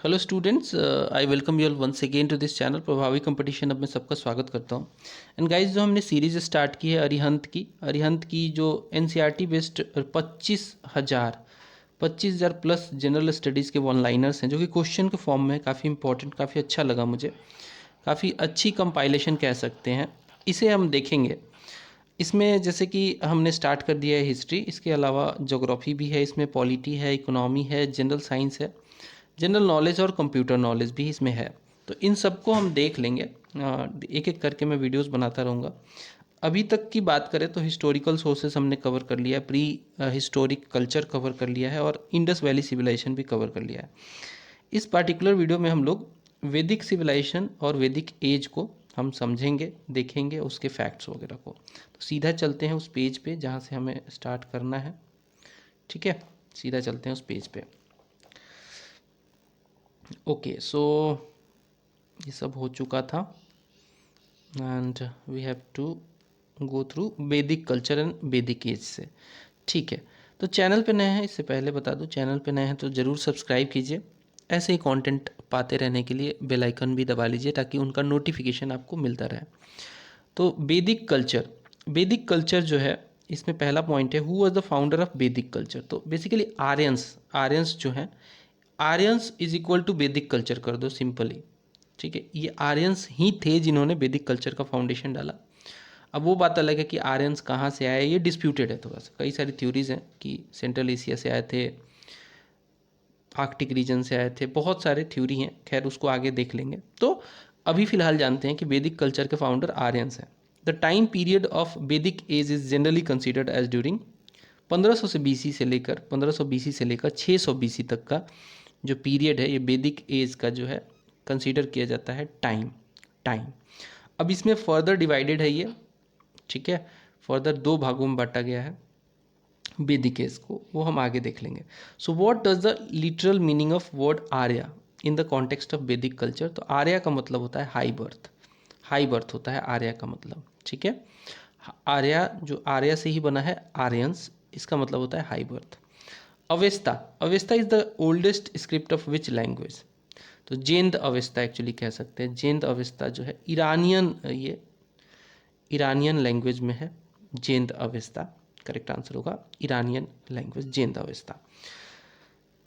Hello students, I welcome you all once again to this channel Prabhavi competition. अब मैं सबका स्वागत करता हूँ। एंड गाइस, जो हमने सीरीज स्टार्ट की है अरिहंत की जो NCERT based 25,000 plus general studies के वन लाइनर्स हैं जो कि क्वेश्चन के फॉर्म में काफ़ी इंपॉर्टेंट, काफ़ी अच्छा लगा मुझे। काफ़ी अच्छी कंपाइलेशन कह सकते हैं, इसे हम देखेंगे। इसमें जैसे कि हमने स्टार्ट कर दिया है हिस्ट्री, इसके अलावा ज्योग्राफी भी है, इसमें पॉलिटी है, इकोनॉमी है, जनरल साइंस है, जनरल नॉलेज और कंप्यूटर नॉलेज भी इसमें है। तो इन सबको हम देख लेंगे, एक एक करके मैं वीडियोस बनाता रहूँगा। अभी तक की बात करें तो हिस्टोरिकल सोर्सेस हमने कवर कर लिया है, प्री हिस्टोरिक कल्चर कवर कर लिया है और इंडस वैली सिविलाइजेशन भी कवर कर लिया है। इस पार्टिकुलर वीडियो में हम लोग वैदिक सिविलाइजेशन और वैदिक एज को हम समझेंगे, देखेंगे उसके फैक्ट्स वगैरह को। तो सीधा चलते हैं उस पेज पे जहाँ से हमें स्टार्ट करना है। ठीक है, सीधा चलते हैं उस पेज पे। ओके, सो ये सब हो चुका था and we have to go through Vedic culture and Vedic age से। ठीक है, तो चैनल पे नए हैं, इससे पहले बता दूं, चैनल पे नए हैं तो ज़रूर सब्सक्राइब कीजिए। ऐसे ही कंटेंट पाते रहने के लिए बेल आइकन भी दबा लीजिए ताकि उनका नोटिफिकेशन आपको मिलता रहे। तो वैदिक कल्चर जो है, इसमें पहला पॉइंट है, who was the founder of वैदिक कल्चर। तो बेसिकली आर्यंस जो हैं, आर्यंस इज इक्वल टू वैदिक कल्चर कर दो सिंपली। ठीक है, ये आर्यंस ही थे जिन्होंने वैदिक कल्चर का फाउंडेशन डाला। अब वो बात अलग है कि आर्यंस कहाँ से आए, ये डिस्प्यूटेड है थोड़ा सा। कई सारी थ्योरीज हैं कि सेंट्रल एशिया से आए थे, आर्कटिक रीजन से आए थे, बहुत सारे थ्योरी हैं, खैर उसको आगे देख लेंगे। तो अभी फिलहाल जानते हैं कि वैदिक कल्चर के फाउंडर आर्यंस हैं। The time period of Vedic age is generally considered as during 1500 से बीसी से लेकर 1500 बीसी से लेकर 600 बीसी तक का जो पीरियड है, ये वैदिक एज का जो है कंसीडर किया जाता है टाइम। अब इसमें फर्दर डिवाइडेड है ये। ठीक है, फर्दर दो भागों में बांटा गया है वैदिक एज को, वो हम आगे देख लेंगे। So what does the literal meaning of word Arya in the context of वैदिक कल्चर। तो आर्या का मतलब होता है हाई बर्थ होता है आर्या का मतलब। ठीक है, आर्या जो आर्या से ही बना है, आर्यंस, इसका मतलब होता है high birth. Avesta is the oldest script of which language. तो जेंद अवेस्ता एक्चुअली कह सकते हैं। जेंद अवेस्ता जो है ईरानियन लैंग्वेज में है। जेंद अवेस्ता करेक्ट आंसर होगा, ईरानियन लैंग्वेज जेंद Avesta.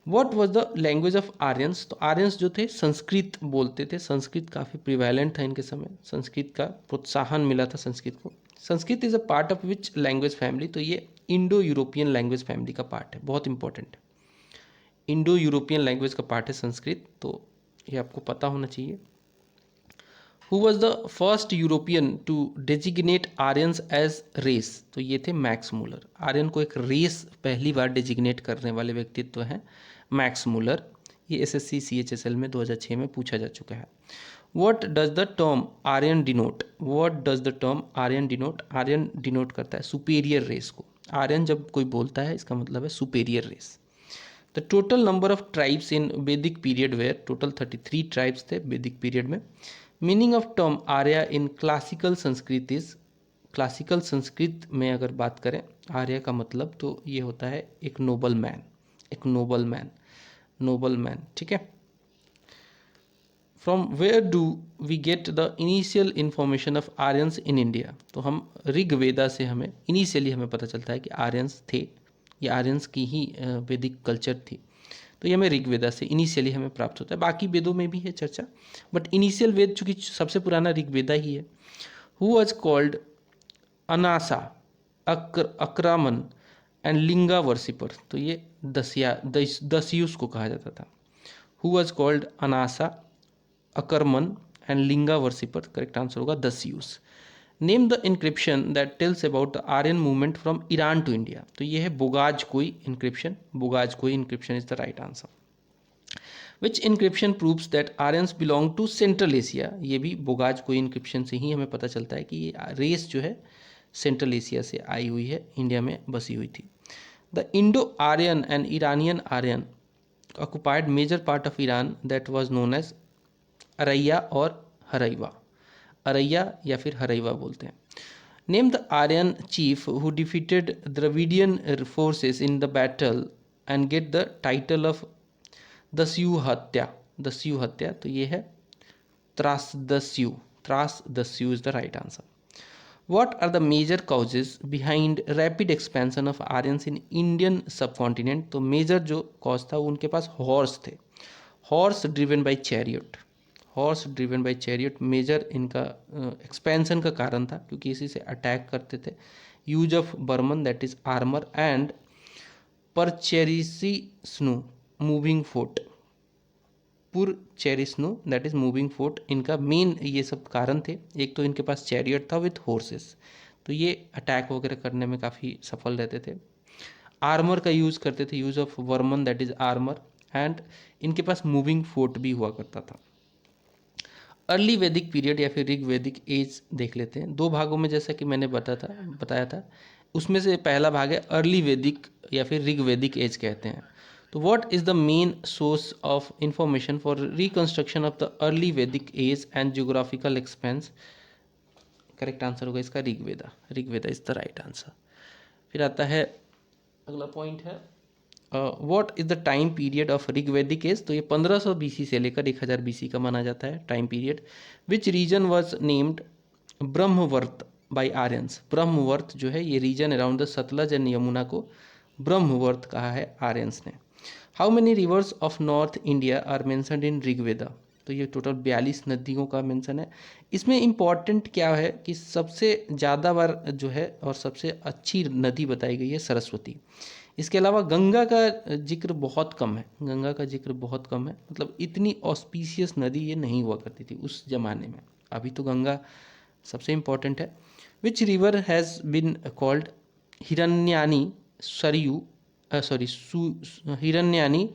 What was the language of Aryans. तो आर्यंस जो थे संस्कृत बोलते थे, संस्कृत काफ़ी प्रिवेलेंट था इनके समय, संस्कृत का प्रोत्साहन मिला था संस्कृत को। Sanskrit is a part of which language family. तो ये इंडो यूरोपियन लैंग्वेज फैमिली का पार्ट है, बहुत इंपॉर्टेंट है। इंडो यूरोपियन लैंग्वेज का पार्ट है संस्कृत, तो ये आपको पता होना चाहिए। Who was the first European to designate Aryans as race. तो ये थे मैक्स मूलर। आर्यन को एक रेस पहली बार डेजिग्नेट करने वाले व्यक्तित्व हैं मैक्स मूलर। ये एसएससी सीएचएसएल में 2006 में पूछा जा चुका है। What does the term Aryan denote. Aryan denote करता है सुपेरियर रेस को। आर्यन जब कोई बोलता है इसका मतलब है superior race. The total number of tribes in Vedic period where, total 33 tribes थे वैदिक पीरियड में। Meaning of term Arya in classical Sanskrit is, classical Sanskrit में अगर बात करें आर्या का मतलब, तो ये होता है एक नोबल मैन। ठीक है, from where do we get the initial information of Aryans in India. तो हम ऋग्वेदा से हमें इनिशियली हमें पता चलता है कि आर्यंस थे, ये आर्यंस की ही वैदिक कल्चर थी। तो ये हमें ऋग्वेदा से इनिशियली हमें प्राप्त होता है, बाकी वेदों में भी है चर्चा, बट इनिशियल वेद चूंकि सबसे पुराना ऋग्वेदा ही है। Who was called anasa, akarman and linga worshipper. तो ये दस्यूस को कहा जाता था। Who was called anasa, akarman and linga worshipper, correct answer होगा दस्यूस। Name the inscription that tells about the Aryan movement from Iran to India. तो ये है Boghazkoi inscription is the right answer. Which inscription proves that Aryans belong to central Asia. ये भी बोगाजकोई encryption से ही हमें पता चलता है कि ये रेस जो है सेंट्रल एशिया से आई हुई है, इंडिया में बसी हुई थी। The Indo Aryan and Iranian Aryan occupied major part of Iran that was known as Aria और हरैवा। अरैया या फिर हरैवा बोलते हैं। Name the Aryan chief who defeated Dravidian forces in the battle and get the title of Dasyuhatya. दस्यु हत्या, तो ये है Trasadasyu, Trasadasyu is the right answer. What are the major causes behind rapid expansion of Aryans in Indian subcontinent? तो major जो cause था वो उनके पास हॉर्स थे, horse driven by chariot, horse driven by chariot major इनका एक्सपेंशन का कारण था, क्योंकि इसी से अटैक करते थे. Use of varman that is armour and purcharishnu moving fort, purcharishnu that is moving fort, इनका मेन ये सब कारण थे. एक तो इनके पास चैरियट था विथ हॉर्सेस, तो ये अटैक वगैरह करने में काफ़ी सफल रहते थे. आर्मर का यूज़ करते थे, use of Varman that is armour, and इनके पास मूविंग फोर्ट भी हुआ करता था. अर्ली वैदिक पीरियड या फिर ऋग वैदिक एज देख लेते हैं. दो भागों में जैसा कि मैंने बताया था, उसमें से पहला भाग है अर्ली वैदिक या फिर ऋग वैदिक एज कहते हैं. तो what is the main source of information for reconstruction of the early Vedic age and geographical expanse? Correct answer होगा इसका Rigveda, Rigveda is the right answer. फिर आता है अगला पॉइंट है what is the time period of Rigvedic age? तो ये 1500 BC से लेकर 1000 BC का माना जाता है time period. Which region was named Brahmavarta by Aryans? Brahmavarta जो है ये region around the Sutlej and Yamuna को ब्रह्मवर्त कहा है आर्यंस ने. How many rivers of North India are mentioned in Rigveda? तो ये टोटल 42 नदियों का मेंशन है. इसमें इम्पॉर्टेंट क्या है कि सबसे ज़्यादा बार जो है और सबसे अच्छी नदी बताई गई है सरस्वती. इसके अलावा गंगा का जिक्र बहुत कम है, गंगा का जिक्र बहुत कम है, मतलब इतनी ऑस्पिशियस नदी ये नहीं हुआ करती थी उस जमाने में. अभी तो गंगा सबसे इम्पॉर्टेंट है. Which river has been called Hiranyani Sarayu Hiranyani,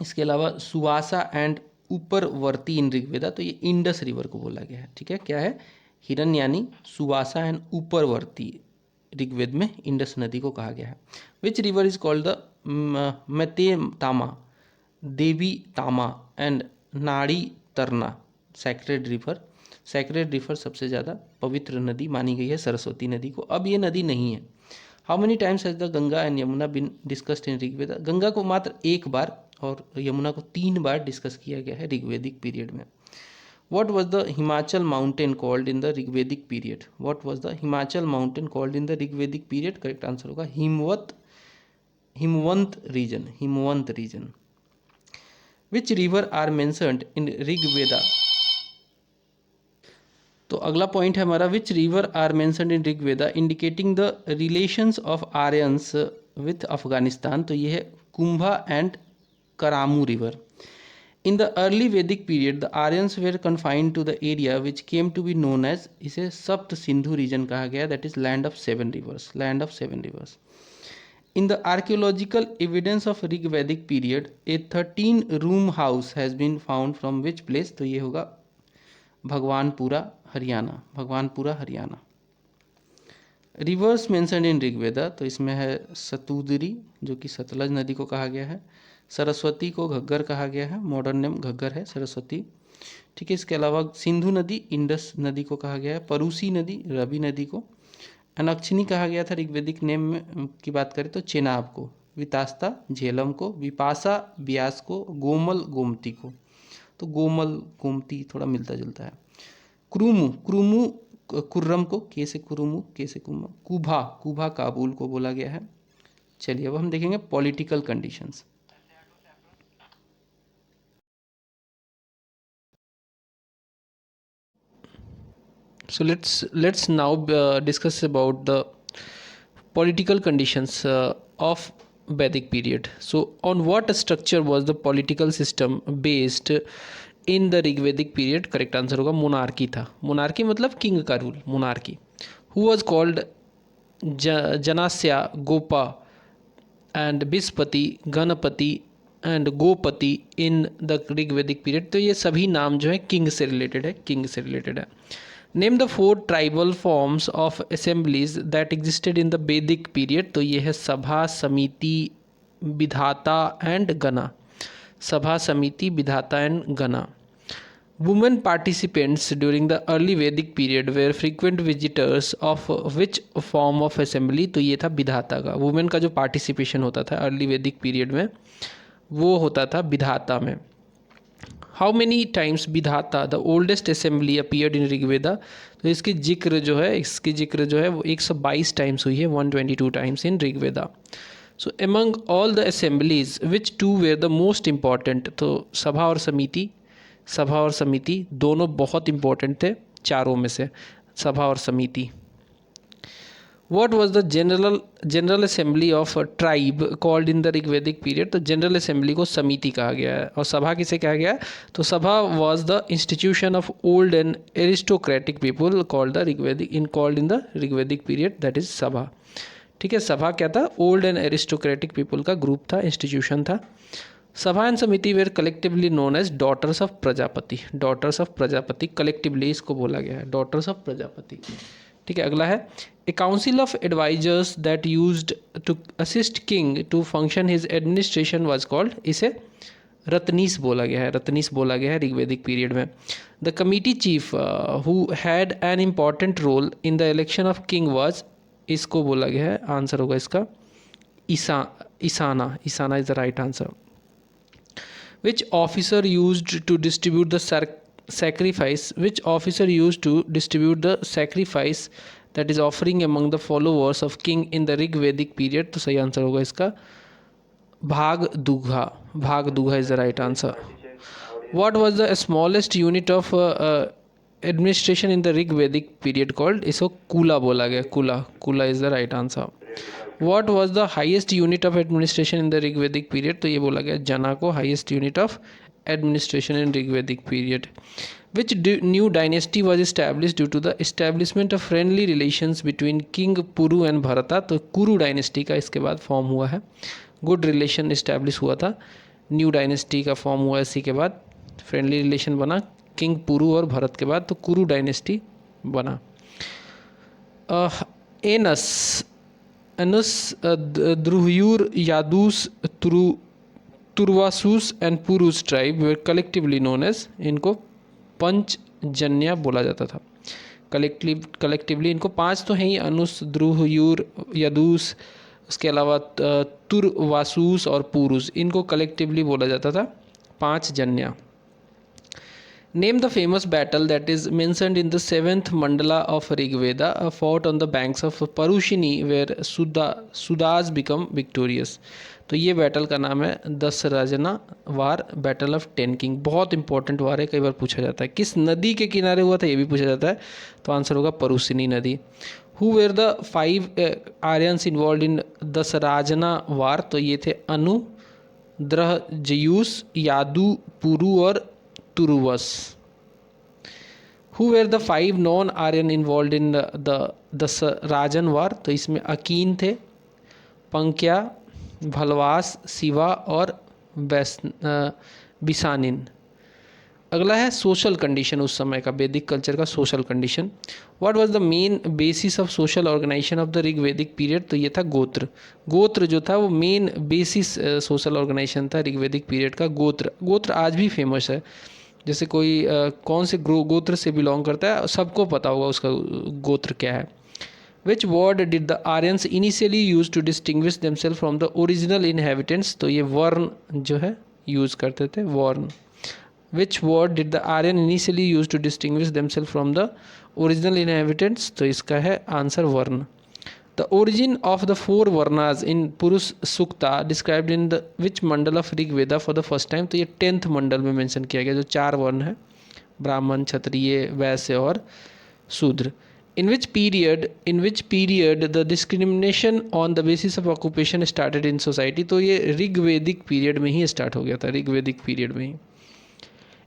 इसके अलावा सुवासा एंड ऊपरवर्ती इन ऋग्वेदा? तो ये इंडस रिवर को बोला गया है. ठीक है, क्या है? हिरण्यानी, सुवासा एंड ऊपरवर्ती ऋग्वेद में इंडस नदी को कहा गया है. Which river is called the Ambitama, Devitama and Naditama sacred river? Sacred river सबसे ज़्यादा पवित्र नदी मानी गई है सरस्वती नदी को. अब ये नदी नहीं है. How many times has the Ganga and Yamuna been discussed in Rigveda? Ganga को मात्र एक बार और यमुना को 3 बार डिस्कस किया गया है ऋग्वेदिक पीरियड में. What was the Himachal mountain called in the Rigvedic period? What was the Himachal mountain called in the Rigvedic period? Correct answer होगा हिमवंत region, Himavant region. Which river are mentioned in Rigveda? तो अगला point है हमारा which river are mentioned in Rigveda indicating the relations of Aryans with Afghanistan? तो ये है Kumbha and Kramu river. In the early Vedic period, the Aryans were confined to the area which came to be known as, इसे सप्त Sindhu reason कहा गया, that is land of 7 rivers, land of 7 rivers. In the archaeological evidence of Rig Vedic period, a 13 room house has been found from which place? तो ये होगा Bhagwanpura Haryana, Bhagwanpura Haryana. Reverse mentioned in Rigveda, तो इसमें है सतुदरी जो कि सतलज नदी को कहा गया है, सरस्वती को घग्गर कहा गया है, मॉडर्न नेम घग्गर है सरस्वती. ठीक है, इसके अलावा सिंधु नदी इंडस नदी को कहा गया है, परूसी नदी रवि नदी को, अनक्षिणी कहा गया था ऋग्वेदिक नेम में की बात करें तो चेनाब को, वितास्ता झेलम को, विपासा ब्यास को, गोमल गोमती को. तो गोमल गोमती थोड़ा मिलता जुलता है. क्रूमू, क्रूमू कुर्रम को, के से कुरुमू के से कुमा, कुभा, कुभा काबुल को बोला गया है. चलिए अब हम देखेंगे political conditions. So let's now discuss about the political conditions of Vedic period. So on what structure was the political system based in the Rigvedic period? Correct answer होगा monarchy था. monarchy मतलब king का rule, monarchy. Who was called Janasya, Gopa and Bispati, Ganapati and Gopati in the Rigvedic period? तो ये सभी नाम जो है king से related है, king से related है. Name the 4 tribal forms of assemblies that existed in the वैदिक पीरियड? तो ये है सभा, समिति, विधाता एंड गणा. सभा, समिति, vidhata and gana. Women participants during the early Vedic period were frequent visitors of which form of assembly? तो ये था विधाता का. वुमेन का जो पार्टिसिपेशन होता था अर्ली वैदिक पीरियड में वो होता था विधाता में। हाउ मेनी टाइम्स विधाता the oldest assembly appeared in Rigveda, तो इसकी जिक्र जो है वो 122 टाइम्स हुई है, 122 times in Rigveda. So among all the assemblies which two were the most important, तो सभा और समिति दोनों बहुत इंपॉर्टेंट थे चारों में से, सभा और समिति। What was the general assembly of a tribe called in the Rigvedic period, तो जनरल असेंबली को समिति कहा गया है। और सभा किसे कहा गया है, तो सभा was the institution of old and aristocratic people called in the Rigvedic period, that is sabha. ठीक है, सभा क्या था, ओल्ड एंड एरिस्टोक्रेटिक पीपल का ग्रुप था, इंस्टीट्यूशन था। Sabha and samiti were collectively known as daughters of Prajapati, collectively इसको बोला गया है डॉटर्स ऑफ प्रजापति। ठीक है, अगला है a council of advisers that used to assist king to function his administration was called, इसे रत्नीस बोला गया है ऋग्वेदिक पीरियड में। The committee chief who had an important role in the election of king was, इसको बोला गया है, आंसर होगा इसका Isana is the right answer. Which officer used to distribute the sacrifice that is offering among the followers of king in the Rigvedic period, तो सही answer होगा इसका Bhagadugha is the right answer. What was the smallest unit of administration in the Rigvedic period called, इसको कूला बोला गया, kula is the right answer. What was the highest unit of administration in the Rigvedic period, तो ये बोला गया जना को highest unit of administration in Rigvedic period. Which new dynasty was established due to the establishment of friendly relations between King Puru and Bharata, तो Kuru dynasty का इसके बाद form हुआ है, गुड रिलेशन इस्टेब्लिश हुआ था, न्यू डायनेस्टी का फॉर्म हुआ, इसी के बाद फ्रेंडली रिलेशन बना किंग पुरु और भरत के बाद, तो कुरु डायनेस्टी बना। Anus Druhyus Yadus Turvasus and Purus tribe were collectively known as, इनको पंचजन्या बोला जाता था। कलेक्टिवली इनको पांच तो हैं ही, अनुस, द्रुह्यूर, यदूस, उसके अलावा तुर्वासूस और पुरुष, इनको कलेक्टिवली बोला जाता था Panchajanya. Name the famous battle that is mentioned in the 7th mandala of Rigveda, fought on the banks of Parushni where Sudas become victorious, तो ये बैटल का नाम है Dasarajna war, battle of 10 king. बहुत इंपॉर्टेंट वार है, कई बार पूछा जाता है किस नदी के किनारे हुआ था, ये भी पूछा जाता है, तो आंसर होगा परुशिनी नदी। Who were the 5 Aryans involved in Dasarajna war, तो ये थे अनु, द्रह, जयूस, यादू, पुरु और Turvasu. Who were the 5 non Aryan involved in the Dasarajna war, तो इसमें अकीन थे, पंक्या, भलवास, शिवा और बिसानिन। अगला है सोशल कंडीशन, उस समय का वैदिक कल्चर का social condition. What was the main basis of social organisation of the Rigvedic period, तो ये था गोत्र जो था वो मेन बेसिस सोशल ऑर्गेनाइजेशन था ऋग्वेदिक पीरियड का। गोत्र आज भी फेमस है, जैसे कोई कौन से गोत्र से बिलोंग करता है सबको पता होगा उसका गोत्र क्या है। Which word did the Aryans initially use to distinguish themselves from the original inhabitants, तो ये वर्ण जो है यूज़ करते थे, वर्ण। Which word did the Aryan initially use to distinguish themselves from the original inhabitants, तो इसका है आंसर वर्ण। The origin of the 4 varnas in Purush Sukta described in the which Mandal of Rigveda for the first time, तो ये 10th मंडल में mention किया गया, जो 4 वर्ण है, ब्राह्मण, क्षत्रिय, वैश्य और शूद्र। In which period the discrimination on the basis of occupation started in society, तो ये ऋग्वेदिक पीरियड में ही स्टार्ट हो गया था, ऋग्वेदिक पीरियड में ही।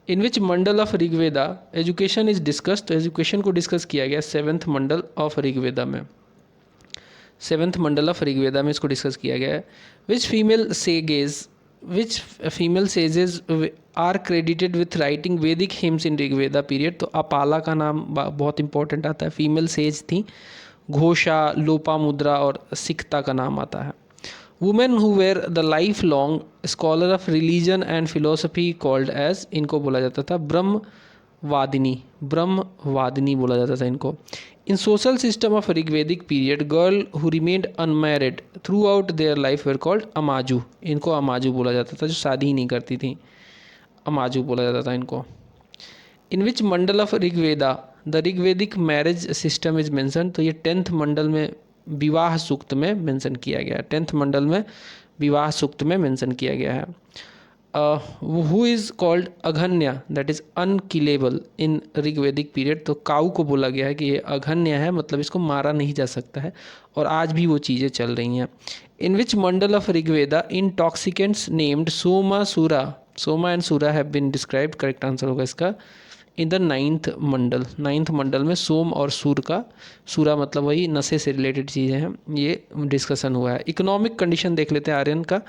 In which Mandal of Rigveda education is discussed, तो एजुकेशन को डिस्कस किया गया 7th मंडल ऑफ ऋग्वेदा में, 7th मंडल ऑफ ऋग्वेदा में इसको डिस्कस किया गया है। Which female sages are credited with writing Vedic hymns in Rigveda period, तो अपाला का नाम बहुत इंपॉर्टेंट आता है, फीमेल सेज थी। घोषा, लोपामुद्रा और सिक्ता का नाम आता है। Women who were the life long scholar of religion and philosophy called as, इनको बोला जाता था वादिनी, ब्रह्म वादिनी बोला जाता था इनको। In social system of Rigvedic period girl who remained unmarried throughout their life were called Amaju, इनको अमाजू बोला जाता था, जो शादी ही नहीं करती थी, अमाजू बोला जाता था इनको। In which mandal of Rigveda the Rigvedic marriage system is mention, तो ये 10th मंडल में विवाह सूक्त में मेंशन किया गया है, 10th मंडल में विवाह सूक्त में मेंशन किया गया है। Who is called Aghanya that is unkillable in Rigvedic period, तो काऊ को बोला गया है कि ये अघन्य है, मतलब इसको मारा नहीं जा सकता है, और आज भी वो चीज़ें चल रही हैं। In which mandal of Rigveda intoxicants named soma sura, soma and sura have been described, correct answer होगा इसका in the 9th Mandal, 9th मंडल में सोम और सूर का, सूरा मतलब वही नशे से रिलेटेड चीज़ें हैं, ये डिस्कशन हुआ है। इकोनॉमिक कंडीशन देख लेते हैं आर्यन का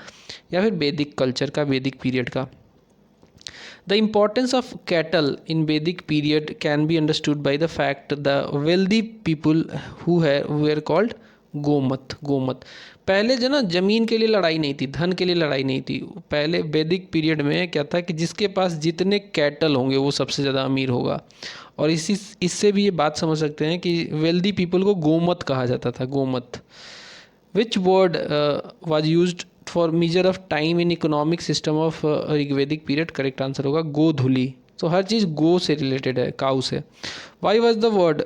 या फिर वैदिक कल्चर का, वैदिक पीरियड का। The importance of cattle in Vedic period can be understood by the fact the wealthy people who are called gomat, gomat. पहले जो ना जमीन के लिए लड़ाई नहीं थी, धन के लिए लड़ाई नहीं थी, पहले वैदिक पीरियड में क्या था कि जिसके पास जितने कैटल होंगे वो सबसे ज़्यादा अमीर होगा, और इससे भी ये बात समझ सकते हैं कि वेल्दी पीपल को गोमत कहा जाता था, gomat. Which word was used for measure of time in economic system of Rigvedic period, correct answer होगा गोधुली। तो हर चीज़ गो से रिलेटेड है, काउ से। Why was the word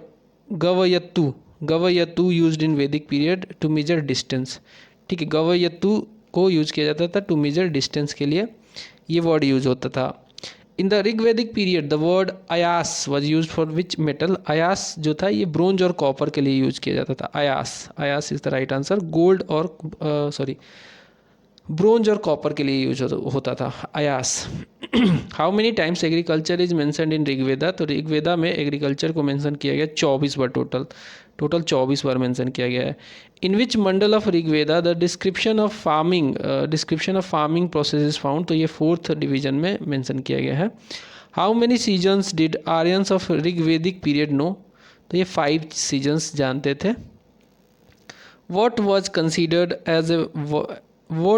gavyatu, gavyatu used in Vedic period to major distance, ठीक है, गवयत्तु को यूज किया जाता था टू मेजर डिस्टेंस के लिए, ये वर्ड यूज होता था। इन the Rigvedic period the word Ayaz was use for which metal, Ayaz जो था ये ब्रोंज और कॉपर के लिए यूज किया जाता था, Ayaz, Ayaz is the right answer, gold और ब्रोंज और कॉपर के लिए यूज होता था Ayaz. How many times agriculture is mentioned in Rigveda, तो ऋग्वेदा में एग्रीकल्चर को मेंशन किया गया 24 बार, टोटल 24 बार मेंशन किया गया है। In which mandal of Rigveda the description of farming process is found, तो ये 4th डिवीजन में मेंशन किया गया है। How many seasons did Aryans of Rigvedic period know, तो ये 5 सीजन्स जानते थे। What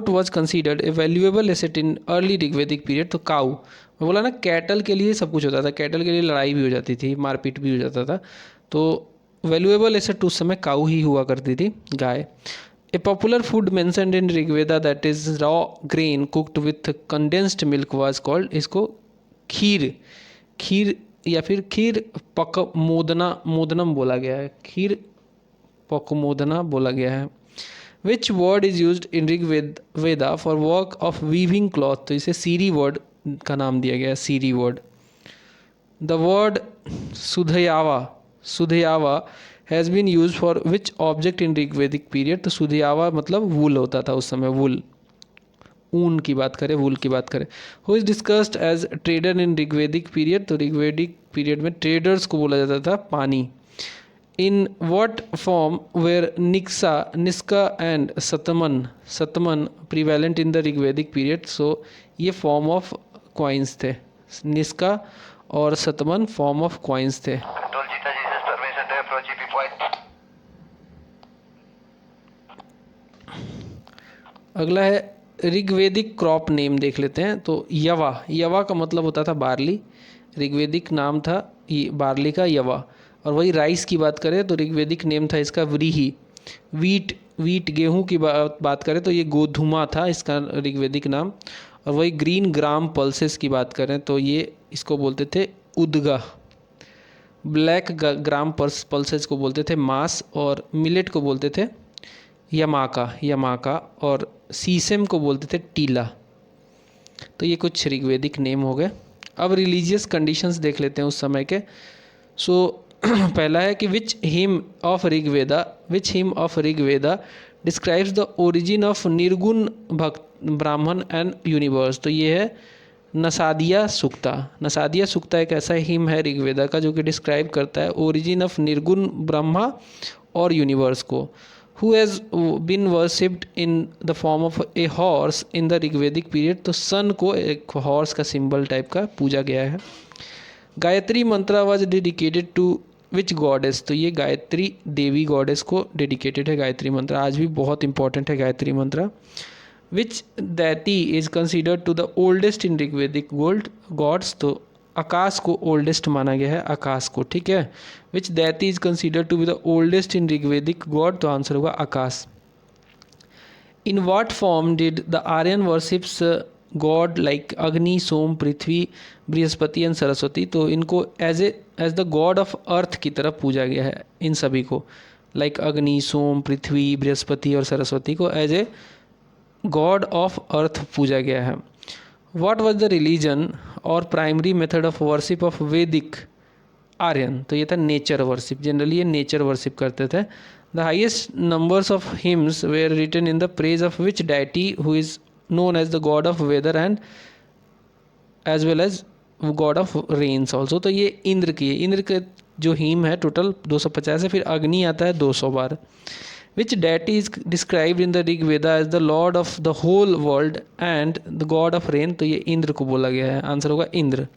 was considered a valuable asset in early Rigvedic period, तो काऊ, मैं बोला ना कैटल के लिए सब कुछ होता था, कैटल के लिए लड़ाई भी हो जाती थी, मारपीट भी हो जाता था, तो वैल्यूएबल एसेट उस समय काऊ ही हुआ करती थी, गाय। A popular food mentioned in Rigveda that is raw grain cooked with condensed milk was called, इसको खीर, खीर या फिर खीर पक मोदनम बोला गया है, खीर पकमोदना बोला गया है। Which word is use in Rigveda for work of weaving cloth, तो इसे सीरी वर्ड का नाम दिया गया है, siri word. The word sudhyava, sudhyava has been use for which object in Rigvedic period, तो सुधयावा मतलब वूल होता था उस समय, वूल, ऊन की बात करें, वूल की बात करें। Who is discussed as trader in Rigvedic period, तो ऋग्वेदिक पीरियड में ट्रेडर्स को बोला जाता था पानी। In what form were Niska and Satman prevalent in the Rigvedic period? So ये form of coins थे, निस्का और सतमन form of coins थे। अगला है ऋग्वेदिक क्रॉप नेम देख लेते हैं, तो यवा, यवा का मतलब होता था बार्ली, ऋग्वेदिक नाम था ये बार्ली का यवा। और वही राइस की बात करें तो ऋग्वेदिक नेम था इसका व्रीही। वीट गेहूं की बात करें तो ये गोधुमा था इसका ऋग्वेदिक नाम। और वही ग्रीन ग्राम पल्सेस की बात करें तो ये इसको बोलते थे उदगा। ब्लैक ग्राम पल्सेस को बोलते थे मास, और मिलेट को बोलते थे यमाका, और सीसेम को बोलते थे टीला। तो ये कुछ ऋग्वेदिक नेम हो गए। अब रिलीजियस कंडीशंस देख लेते हैं उस समय के। सो पहला है कि which hymn of Rigveda describes the origin of nirgun bhakt ब्राह्मण एंड यूनिवर्स, तो ये है नसादिया सुक्ता। नसादिया सुक्ता एक ऐसा हिम है ऋग्वेदा का जो कि डिस्क्राइब करता है ओरिजिन ऑफ निर्गुण ब्रह्मा और यूनिवर्स को। Who has been worshipped in the form of a horse in the Rigvedic period, तो सन को एक हॉर्स का सिंबल टाइप का पूजा गया है। Gayatri mantra was dedicated to which goddess, तो ये गायत्री देवी गॉडेस को डेडिकेटेड है गायत्री मंत्र, आज भी बहुत इंपॉर्टेंट है Gayatri mantra. Which deity is considered to the oldest in Rigvedic gods, तो आकाश को ओल्डेस्ट माना गया है, आकाश को, ठीक है। Which deity is considered to be the oldest in Rigvedic god, तो आंसर होगा Akash. In what form did the Aryan worships god like Agni, Soma, Prithvi, Brihaspati and Saraswati, तो इनको as the god of earth की तरफ पूजा गया है इन सभी को, लाइक अग्नि, सोम, पृथ्वी, बृहस्पति और सरस्वती को as a god of earth पूजा गया है। व्हाट वाज द रिलीजन और primary method of worship of Vedic Aryan, तो ये था नेचर वर्शिप, जनरली ये नेचर वर्शिप करते थे। The highest numbers of hymns were written in the praise of which deity who is known as the god of weather and as well as god of rains also, तो ये इंद्र की है, इंद्र के जो him है total 250 है, फिर अग्नि आता है 200 बार। विच deity is described in the Rig Veda as the lord of the whole world and the god of rain, तो ये इंद्र को बोला गया है, आंसर होगा Indra.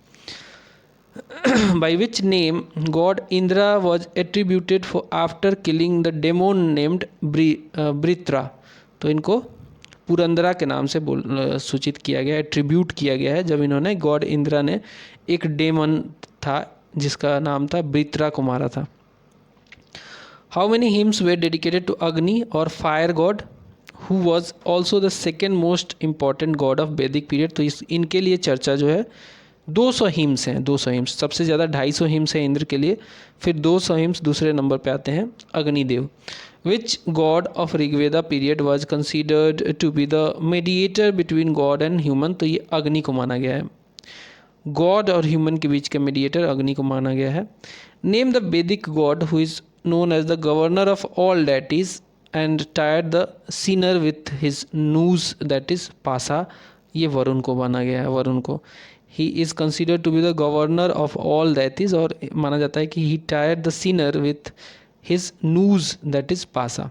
by which name god Indra was attributed for after killing the demon named Britra, तो इनको पुरंदरा के नाम से सूचित किया गया है, एट्रीब्यूट किया गया है जब इन्होंने गॉड इंद्रा ने एक डेमन था जिसका नाम था ब्रित्रा को मारा था। How many hymns were dedicated to Agni और fire god who was also the second most important god of Vedic period, तो इनके लिए चर्चा जो है 200 हिम्स हैं, 200 हिम्स, सबसे ज़्यादा 250 हिम्स हैं इंद्र के लिए, फिर 200 हिम्स दूसरे नंबर पे आते हैं Agnidev. Which god of Rigveda period was considered to be the mediator between god and human, तो ये अग्नि को माना गया है, गॉड और ह्यूमन के बीच का मीडिएटर अग्नि को माना गया है। Name the Vedic god who is known as the governor of all deities and टायर्ड the sinner with his noose that is pasa, ये वरुण को माना गया है, वरुण को। He is considered to be the governor of all deities, और माना जाता है कि ही टायर्ड the sinner with his noose that is pasa।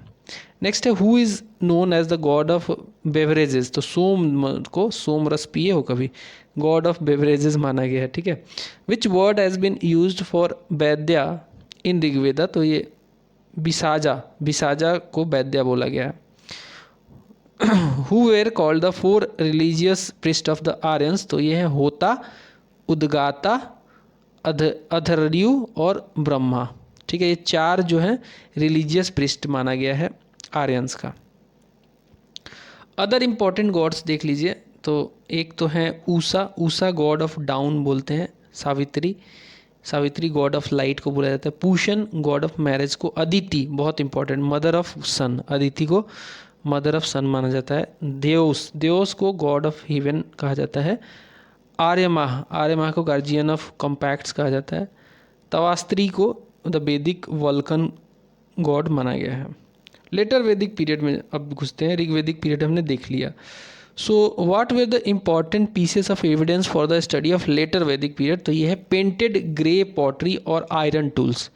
Next है who is known as the god of beverages, तो सोम को सोम रस पिए हो कभी, गॉड ऑफ बेवरेजेस माना गया है, ठीक है। Which word has been used for vaidya in Rigveda, तो ये बिसाजा, बिसाजा को वैद्या बोला गया है। Who were called the 4 religious priest of the Aryans, तो ये है होता, उद्गाता, अधर्यु और ब्रह्मा, ठीक है। ये 4 जो है रिलीजियस प्रिस्ट माना गया है आर्यंस का। अदर इम्पॉर्टेंट गॉड्स देख लीजिए, तो एक तो है Usha, Usha God of down बोलते हैं, Savitri, Savitri God of light को बोला जाता है, पूषण गॉड ऑफ मैरिज को, अदिति बहुत इंपॉर्टेंट मदर ऑफ सन, अदिति को मदर ऑफ सन माना जाता है, देओस, देओस को गॉड ऑफ हेवन कहा जाता है, आर्यमाह, आर्यमाह को गार्जियन ऑफ कॉम्पैक्ट्स कहा जाता है, तवास्त्री को द वैदिक वल्कन गॉड माना गया है। लेटर वैदिक पीरियड में अब घुसते हैं, ऋग वैदिक पीरियड हमने देख लिया। So what were the important pieces of evidence for the study of later Vedic period, तो ये है पेंटेड ग्रे पॉटरी और iron tools.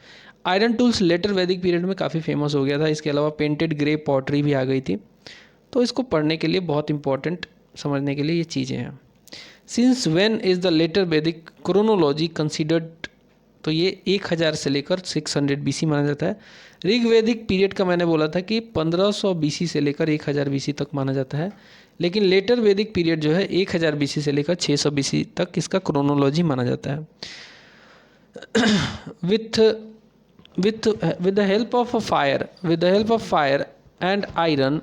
Iron tools later Vedic period में काफ़ी फेमस हो गया था, इसके अलावा पेंटेड ग्रे पॉटरी भी आ गई थी, तो इसको पढ़ने के लिए बहुत इंपॉर्टेंट, समझने के लिए ये चीज़ें हैं। Since when is the later Vedic chronology considered, तो ये 1000 से लेकर 600 BC माना जाता है। ऋग वैदिक पीरियड का मैंने बोला था कि 1500 BC से लेकर 1000 BC तक माना जाता है, लेकिन लेटर वैदिक पीरियड जो है 1000 BC से लेकर 600 BC तक इसका क्रोनोलॉजी माना जाता है। with the help of fire and iron,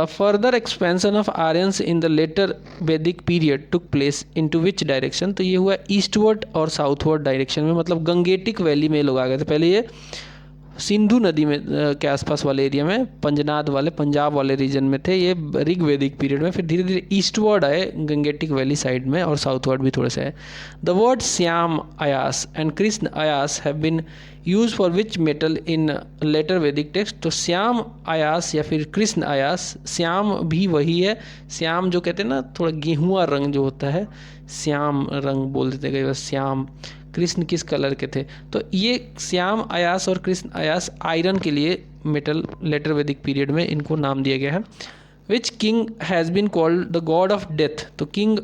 further expansion of Aryans in the later Vedic period took place into which direction, तो ये हुआ ईस्टवर्ड और साउथवर्ड डायरेक्शन में, मतलब गंगेटिक वैली में लोग आ गए थे। पहले ये सिंधु नदी में के आसपास वाले एरिया में, पंजनाद वाले, पंजाब वाले रीजन में थे ये ऋग वैदिक पीरियड में, फिर धीरे धीरे ईस्टवर्ड आए गंगेटिक वैली साइड में, और साउथवर्ड भी थोड़े से है। The word Shyam ayas and Krishna ayas have been use for which metal in later Vedic text, तो श्याम अयास या फिर कृष्ण अयास, श्याम भी वही है, श्याम जो कहते हैं ना थोड़ा गेहुआ रंग जो होता है, श्याम रंग बोल देते कई बार, श्याम। कृष्ण किस कलर के थे, तो ये श्याम अयास और कृष्ण अयास आयरन के लिए मेटल लेटर वैदिक पीरियड में इनको नाम दिया गया है। Which king has been called the god of death, तो किंग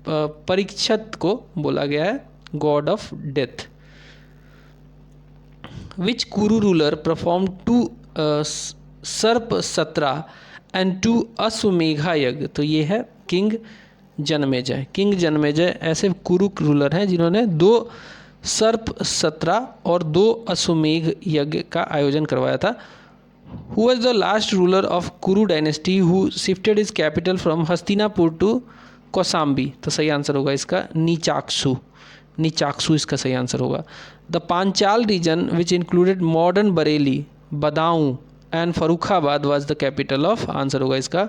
परीक्षित को बोला गया है गॉड ऑफ डेथ। विच कुरु रूलर परफॉर्म 2 सर्प सत्रा एंड 2 अश्वमेघा यज्ञ, तो ये है किंग जनमेजय। किंग जनमेजय ऐसे कुरु रूलर हैं जिन्होंने 2 सर्प सत्रा और 2 अश्वमेघ यज्ञ का आयोजन करवाया था। Who was the last ruler of Kuru dynasty who shifted his capital from Hastinapur to Kausambi? तो सही आंसर होगा इसका नीचाक्सु। नीचाक्सु इसका सही आंसर होगा। The Panchal region which included modern Bareilly, Badaun and Farrukhabad was the capital of, answer होगा इसका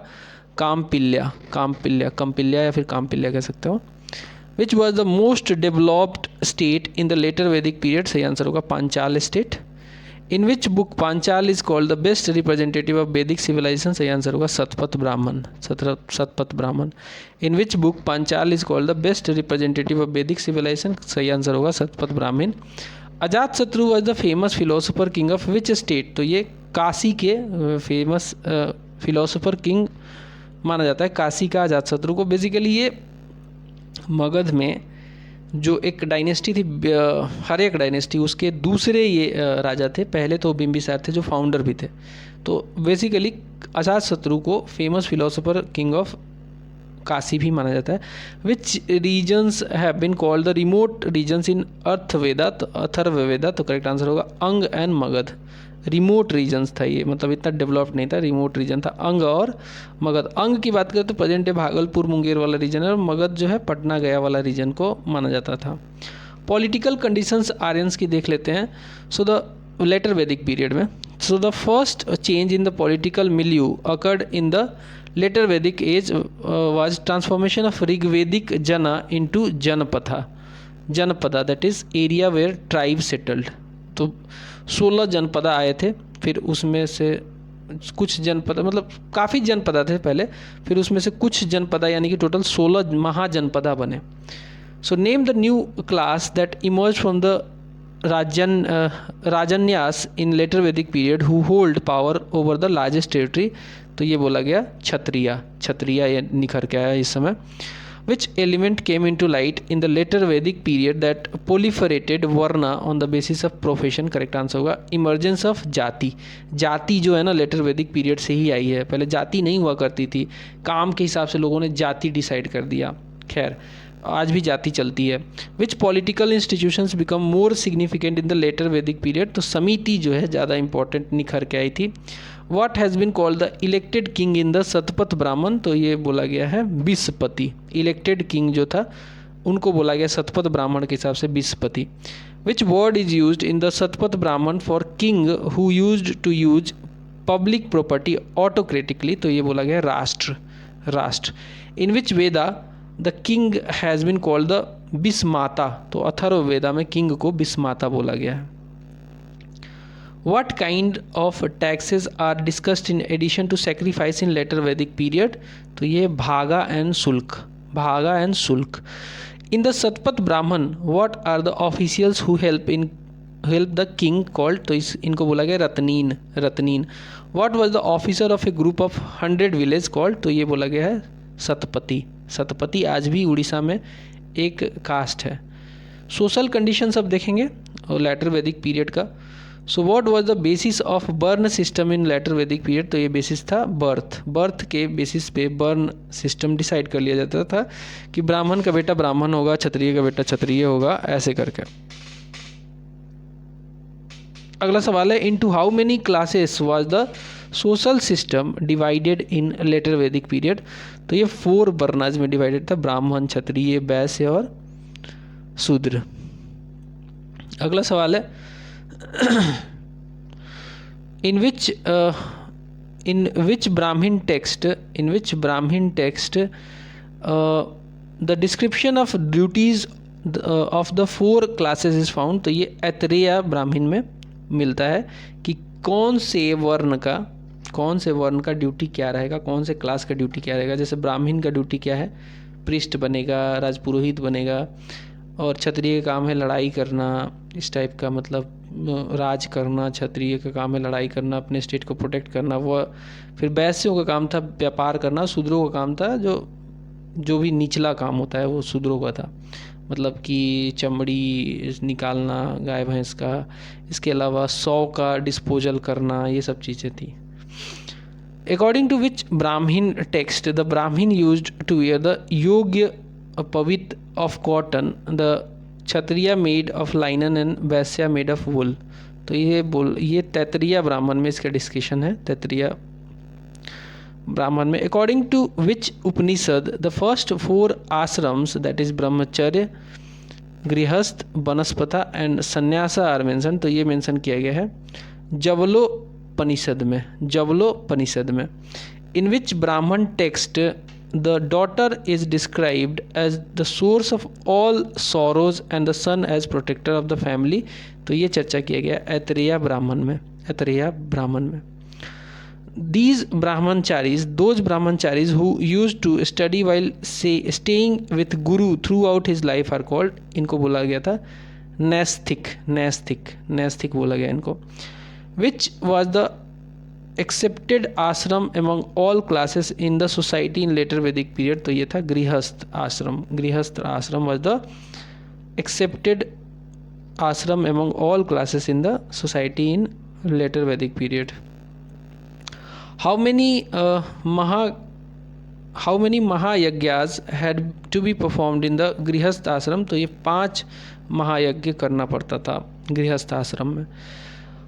कामपिल्या। कामपिल्या, कंपिल्या या फिर कामपिल्या कह सकते हो। Which was the most developed state in the later Vedic period, सही आंसर होगा Panchal state. In which book Panchal is called the best representative of Vedic civilization, सही आंसर होगा Shatapatha Brahmana. Shatapatha Brahmana. In which book Panchal is called the best representative of Vedic civilization, सही answer होगा Shatapatha Brahmana. Ajatashatru was the famous philosopher king of which state, तो ये काशी के famous philosopher king माना जाता है, काशी का अजात शत्रु को। बेसिकली ये मगध में जो एक डायनेस्टी थी, हर्यक डायनेस्टी, उसके दूसरे ये राजा थे। पहले तो बिंबिसार थे जो फाउंडर भी थे। तो बेसिकली अजातशत्रु को famous philosopher king of Kashi भी माना जाता है। Which regions have been called the remote regions in Atharvaveda, तो अथर्ववेदा, तो करेक्ट आंसर होगा अंग एंड मगध। रिमोट रीजन्स था ये, मतलब इतना डेवलप्ड नहीं था, रिमोट रीजन था अंग और मगध। अंग की बात करें तो प्रेजेंट डे भागलपुर मुंगेर वाला रीजन है, और मगध जो है पटना गया वाला रीजन को माना जाता था। पॉलिटिकल कंडीशंस आर्यंस की देख लेते हैं। So the later Vedic period में, so the first change in the political milieu occurred in the later Vedic age was transformation of Rigvedic jana into janapada, janapada that is area where tribe settled. तो 16 जनपदा आए थे, फिर उसमें से कुछ जनपद, मतलब काफ़ी जनपदा थे पहले, फिर उसमें से कुछ जनपदा यानी कि टोटल 16 महाजनपदा बने। So name the new class that emerge from the rajanyas in later Vedic period who hold power over the largest territory, तो ये बोला गया क्षत्रिय। क्षत्रिय ये निखर के आया इस समय। Which element came into light in the later Vedic period that proliferated varna on the basis of profession, correct answer होगा इमर्जेंस ऑफ जाति। जाति जो है ना लेटर वैदिक पीरियड से ही आई है, पहले जाति नहीं हुआ करती थी, काम के हिसाब से लोगों ने जाति डिसाइड कर दिया। खैर आज भी जाति चलती है। Which political institutions become more significant in the later Vedic period, तो समिति जो है ज़्यादा इंपॉर्टेंट निखर के आई थी। What has been called the elected king in the Shatapatha Brahmana, तो ये बोला गया है बिस्पति। इलेक्टेड किंग जो था उनको बोला गया शतपथ ब्राह्मण के हिसाब से vishpati. Which word is used in the Shatapatha Brahmana for king who used to use public property autocratically, तो ये बोला गया Rashtra. Rashtra. In which Veda the king has been called the Vismata, तो अथर्ववेदा में किंग को बिस्माता बोला गया है। What kind of taxes are discussed in addition to sacrifice in later Vedic period, तो ये भागा एंड शुल्क, भागा एंड शुल्क। इन द शतपथ ब्राह्मण what are the officials who help the king called, तो इनको बोला गया रत्नीन। रत्नीन। What was the officer of a group of 100 village called, तो ये बोला गया है शतपति। शतपति आज भी उड़ीसा में एक कास्ट है। सोशल कंडीशंस अब देखेंगे और लेटर वैदिक पीरियड का। So what was the basis of varna system in later Vedic period, तो ये बेसिस था बर्थ। बर्थ के बेसिस पे बर्न सिस्टम डिसाइड कर लिया जाता था कि ब्राह्मण का बेटा ब्राह्मण होगा, क्षत्रिय का बेटा क्षत्रिय होगा, ऐसे करके। अगला सवाल है into how many classes was the social system divided in later Vedic period, तो ये 4 वर्णाज में डिवाइडेड था, ब्राह्मण, क्षत्रिय, वैश्य और शूद्र। अगला सवाल है in which Brahmin text the description of duties of the 4 classes is found, तो ये ऐतरेय ब्राह्मण में मिलता है कि कौन से वर्ण का ड्यूटी क्या रहेगा, कौन से क्लास का ड्यूटी क्या रहेगा। जैसे ब्राह्मण का ड्यूटी क्या है, पृष्ठ बनेगा, राजपुरोहित बनेगा, और क्षत्रिय का काम है लड़ाई करना, इस टाइप का, मतलब राज करना। क्षत्रिय का काम है लड़ाई करना, अपने स्टेट को प्रोटेक्ट करना। वह फिर वैश्यों का काम था व्यापार करना। शूद्रों का काम था जो भी निचला काम होता है वो शूद्रों का था, मतलब कि चमड़ी निकालना गाय भैंस का, इसके अलावा 100 का डिस्पोजल करना, ये सब चीज़ें थी। According to which Brahmin text the Brahmin used to wear the yogya pavit of cotton, the Kshatriya made of लाइनन and वैश्या मेड ऑफ वुल। तो ये तैतरीय ब्राह्मण में इसका डिस्कशन है। तैतरीय ब्राह्मण में according to which Upanishad the first 4 ashrams that is brahmacharya, grihastha, वनस्पता and sannyasa are mention. तो ये मेंशन किया गया है जवलोपनिषद में। जवलोपनिषद में in which Brahmana text the daughter is described as the source of all sorrows and the son as protector of the family. तो ये चर्चा किया गया ऐतरेय ब्राह्मण में। ऐतरेय ब्राह्मण में these brahmacharis, those brahmacharis who used to study while staying with guru throughout his life are called, इनको बोला गया था नैस्थिक बोला गया इनको। which was the accepted ashram among all classes in the society in later Vedic period। तो ये था गृहस्थ आश्रम। गृहस्थ आश्रम was the accepted ashram among all classes in the society in later Vedic period। How many महायज्ञास had to be performed in the गृहस्थ आश्रम। तो ये 5 महायज्ञ करना पड़ता था गृहस्थ आश्रम में।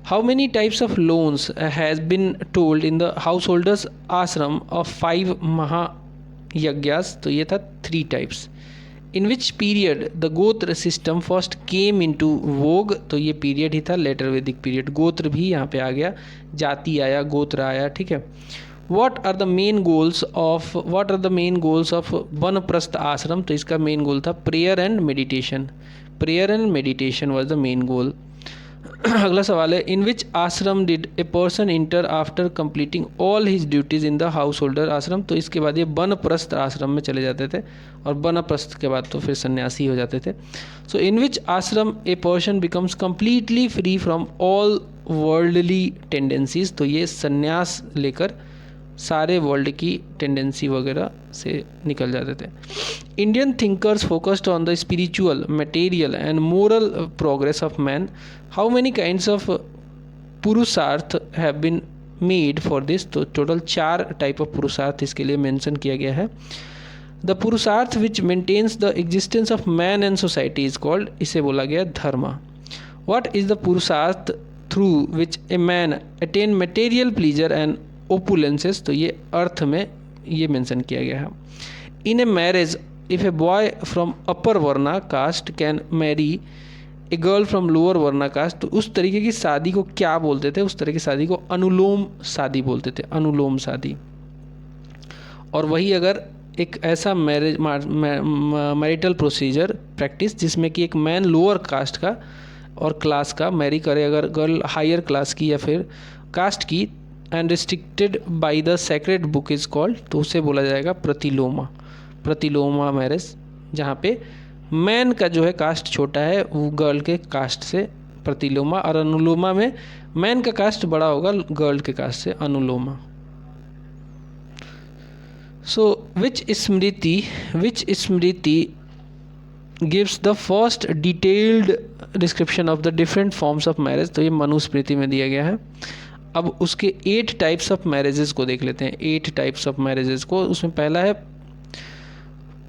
How many types of loans has been told in the householders आश्रम of 5 महायज्ञास। तो ये था 3 types। In which period the गोत्र सिस्टम फर्स्ट केम इनटू वोग। तो ये पीरियड ही था लेटर वैदिक पीरियड। गोत्र भी यहाँ पे आ गया, जाति आया, गोत्र आया, ठीक है। What are the main goals of Vanaprastha ashram. तो इसका मेन गोल था prayer and meditation. Prayer and meditation was the main goal. अगला सवाल है in which ashram did a person enter after completing all his duties in the householder ashram. तो इसके बाद ये वनप्रस्थ आश्रम में चले जाते थे और वनप्रस्थ के बाद तो फिर सन्यासी हो जाते थे। सो इन विच आश्रम a person becomes completely free from all worldly tendencies. तो ये सन्यास लेकर सारे वर्ल्ड की टेंडेंसी वगैरह से निकल जाते थे। Indian thinkers focused on the spiritual, material and moral progress of man. How many kinds of purushartha have been made for this. तो टोटल 4 टाइप ऑफ पुरुषार्थ इसके लिए मेंशन किया गया है। The purushartha which maintains the existence of man and society is called, इसे बोला गया dharma. What is the purushartha through which a man attain material pleasure and opulences. तो ये अर्थ में ये मेंशन किया गया है। In a marriage if a boy from upper varna caste can marry a girl from lower varna caste. तो उस तरीके की शादी को क्या बोलते थे? उस तरह की शादी को अनुलोम शादी बोलते थे, अनुलोम शादी। और वही अगर एक ऐसा मैरिटल प्रोसीजर प्रैक्टिस जिसमें कि एक मैन लोअर कास्ट का और क्लास का मैरी करे, अगर गर्ल हायर क्लास की या फिर कास्ट की and restricted by the sacred book is called, तो उसे बोला जाएगा प्रतिलोमा। प्रतिलोमा मैरिज, जहाँ पे मैन का जो है कास्ट छोटा है वो गर्ल के कास्ट से प्रतिलोमा, और अनुलोमा में मैन का कास्ट बड़ा होगा गर्ल के कास्ट से anuloma. So which smriti gives the first detailed description of the different forms of marriage. तो ये मनुस्मृति में दिया गया है। अब उसके 8 टाइप्स ऑफ मैरिजेस को देख लेते हैं। 8 टाइप्स ऑफ मैरिजेस को, उसमें पहला है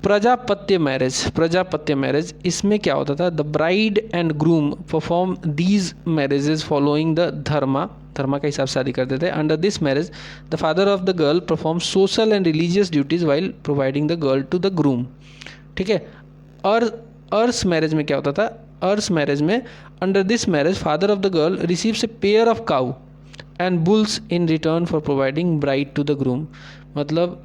प्रजापत्य मैरिज। प्रजापत्य मैरिज, इसमें क्या होता था? The bride and groom perform these marriages following the dharma के हिसाब से शादी करते थे। Under this marriage the father of the girl perform social and religious duties while providing the girl to the groom. ठीक है। अर्स मैरिज में क्या होता था? अर्स मैरिज में under this marriage father of the girl receives a pair of cow and bulls in return for providing bride to the groom. मतलब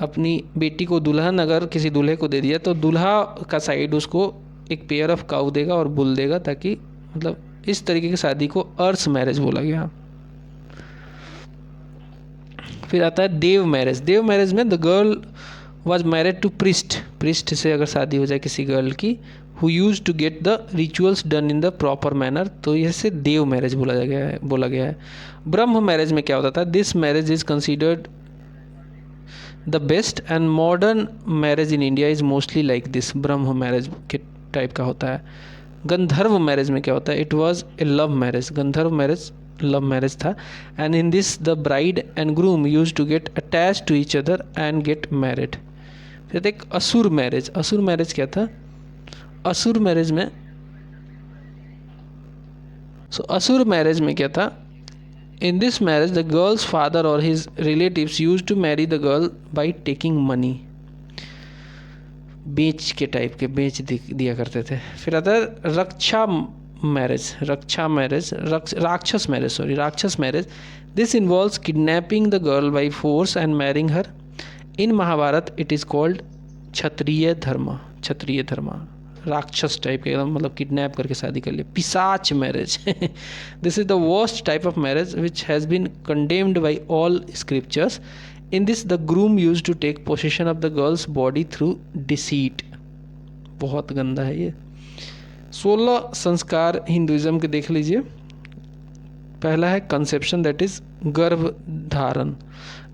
अपनी बेटी को दुल्हन अगर किसी दूल्हे को दे दिया तो दूल्हा का साइड उसको एक पेयर ऑफ काउ देगा और बुल देगा, ताकि मतलब इस तरीके की शादी को अर्स मैरिज बोला गया। फिर आता है देव मैरिज। देव मैरिज में the girl was married to priest से अगर शादी हो जाए किसी गर्ल की, who use to get the rituals done in the proper manner, तो इसे देव मैरिज बोला गया है। ब्रह्म मैरिज में क्या होता था? This marriage is considered the best and modern marriage in India is mostly like this. Brahma marriage के टाइप का होता है। गंधर्व मैरिज में क्या होता है? It was a love marriage. Gandharva marriage love marriage था। And in this the bride and groom use to get attach to each other and get married. फिर एक असुर मैरिज। असुर मैरिज क्या था? असुर मैरिज में असुर मैरिज में क्या था? In this marriage the girl's father और his relatives use to marry the girl by taking money. बेच के टाइप के बेच दिया करते थे। फिर आता है Raksha marriage. Rakshasa marriage. This involves kidnapping the girl by force and marrying her. In Mahabharata it is called Kshatriya dharma. Rakshasa type के एकदम, मतलब किडनैप करके शादी कर लिया। Pishacha marriage. This is the worst type of marriage which has been condemned by all scriptures. In this the groom use to take possession of the girl's body through deceit. बहुत गंदा है ये। 16 संस्कार हिंदुइज्म के देख लीजिए। पहला है conception, that is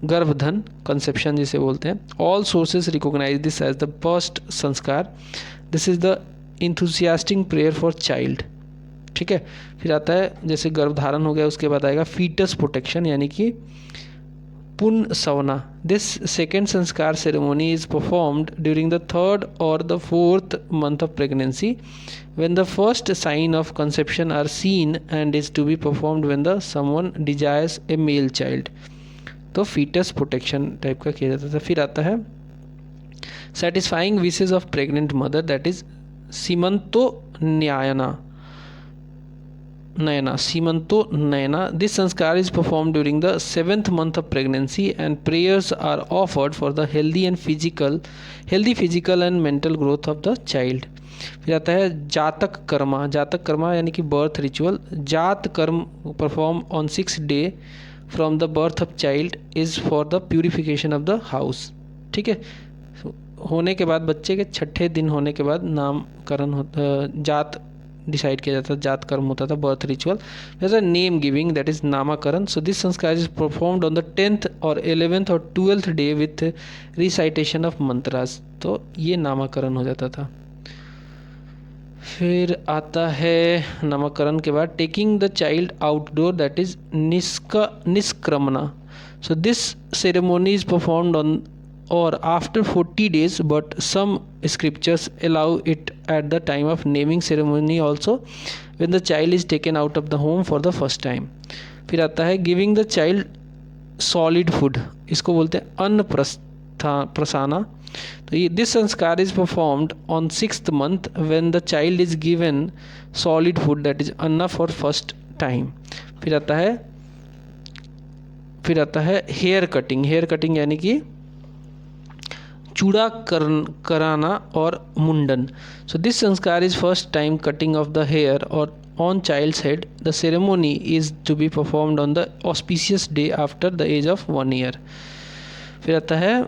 Garbhadhan, conception जिसे बोलते हैं। All sources recognise this as the first sanskar. This is the enthusiastic prayer for child. ठीक है। फिर आता है जैसे गर्भधारण हो गया, उसके बाद आएगा फीटस प्रोटेक्शन, यानी कि पुन सवना। दिस सेकेंड संस्कार ceremony is performed during the 3rd और the 4th month of pregnancy when the first sign of conception are seen and is to be performed when the someone desires a male child। तो foetus protection type का किया जाता था। फिर आता है satisfying wishes of pregnant mother, that is Simanto nayana. This sanskar is performed during the 7th month of pregnancy and prayers are offered for the healthy physical and mental growth of the child। फिर आता है जातक कर्मा यानी कि birth ritual. जात कर्म perform on 6th day from the birth of child is for the purification of the house. ठीक है। होने के बाद, बच्चे के 6ठे दिन होने के बाद नामकरण होता, जात डिसाइड किया जाता था, जात कर्म होता था, बर्थ रिचुअल। जैसे name giving, that is Namakaran. So this sanskar is performed on the 10th और 11th और 12th day with recitation of mantras. तो ये नामाकरण हो जाता था। फिर आता है नामकरण के बाद taking the child outdoor, that is Nishkramana. So this ceremony is performed on or after 40 days, but some scriptures allow it at the time of naming ceremony also, when the child is taken out of the home for the first time। फिर आता है giving the child solid food, इसको बोलते हैं अन्न प्रसाना। तो ये this sanskar is performed on 6th month when the child is given solid food, that is Anna for first time. फिर आता है हेयर कटिंग यानी कि चूड़ा कराना और Mundan. So this sanskar is first time cutting of the hair और on child's head. The ceremony is to be performed on the auspicious day after the age of 1 year। फिर आता है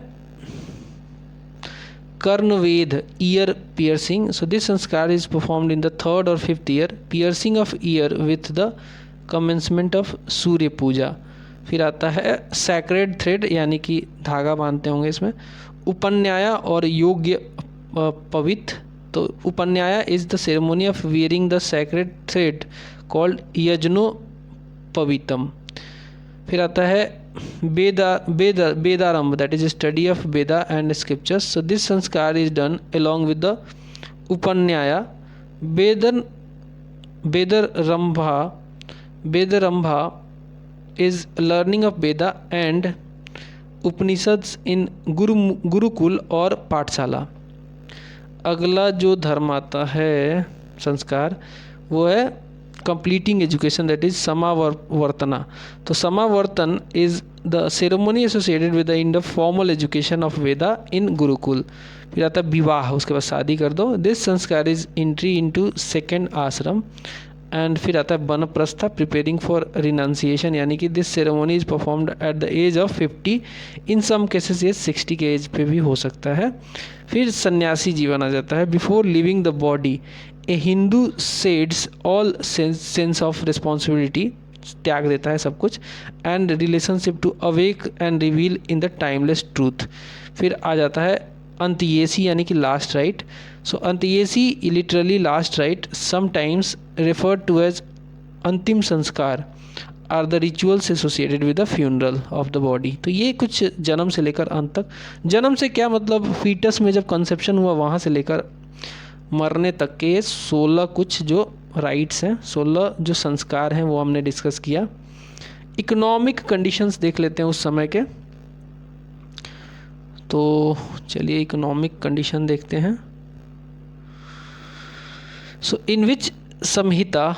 Karnaved, ear piercing. So this sanskar is performed in the 3rd और 5th year। Piercing of ear with the commencement of Surya puja. फिर आता है sacred thread, यानी कि धागा बांधते होंगे इसमें। उपन्याय और योग्य पवित्र। तो Upanayan is the ceremony of wearing the sacred thread called Yajnopavitam. फिर आता है Vedarambh, that is study of Veda and scriptures. So this sanskar is done along with the Upanayan. Vedarambha is learning of Veda and Upanishads in gurukul और पाठशाला। अगला जो धर्म आता है संस्कार, वो है completing education, that is Samavartana. तो Samavartan is the ceremony associated with the end of formal education of Veda in gurukul. फिर आता है विवाह, उसके बाद शादी कर दो। This sanskar is entry into 2nd आश्रम। एंड फिर आता है बनप्रस्था, प्रिपेयरिंग फॉर रिनाउंसिएशन, यानी कि this ceremony is performed at the age of 50। In some cases ये 60 के एज पे भी हो सकता है। फिर सन्यासी जीवन आ जाता है। Before living the body a Hindu sheds all sense of responsibility, त्याग देता है सब कुछ, and relationship to awake and reveal in the timeless truth. फिर आ जाता है अंत्येशी, यानी कि last rite. So Antyeshti literally last rite, sometimes referred to as Antim Sanskar. Are the rituals associated with the funeral of the body. तो ये कुछ जन्म से लेकर अंत तक, जन्म से क्या मतलब फीटस में जब कंसेप्शन हुआ वहाँ से लेकर मरने तक के 16 कुछ जो राइट्स हैं, 16 जो संस्कार हैं वो हमने डिस्कस किया। इकोनॉमिक कंडीशंस देख लेते हैं उस समय के। तो चलिए इकोनॉमिक कंडीशन देखते हैं। सो इन विच samhita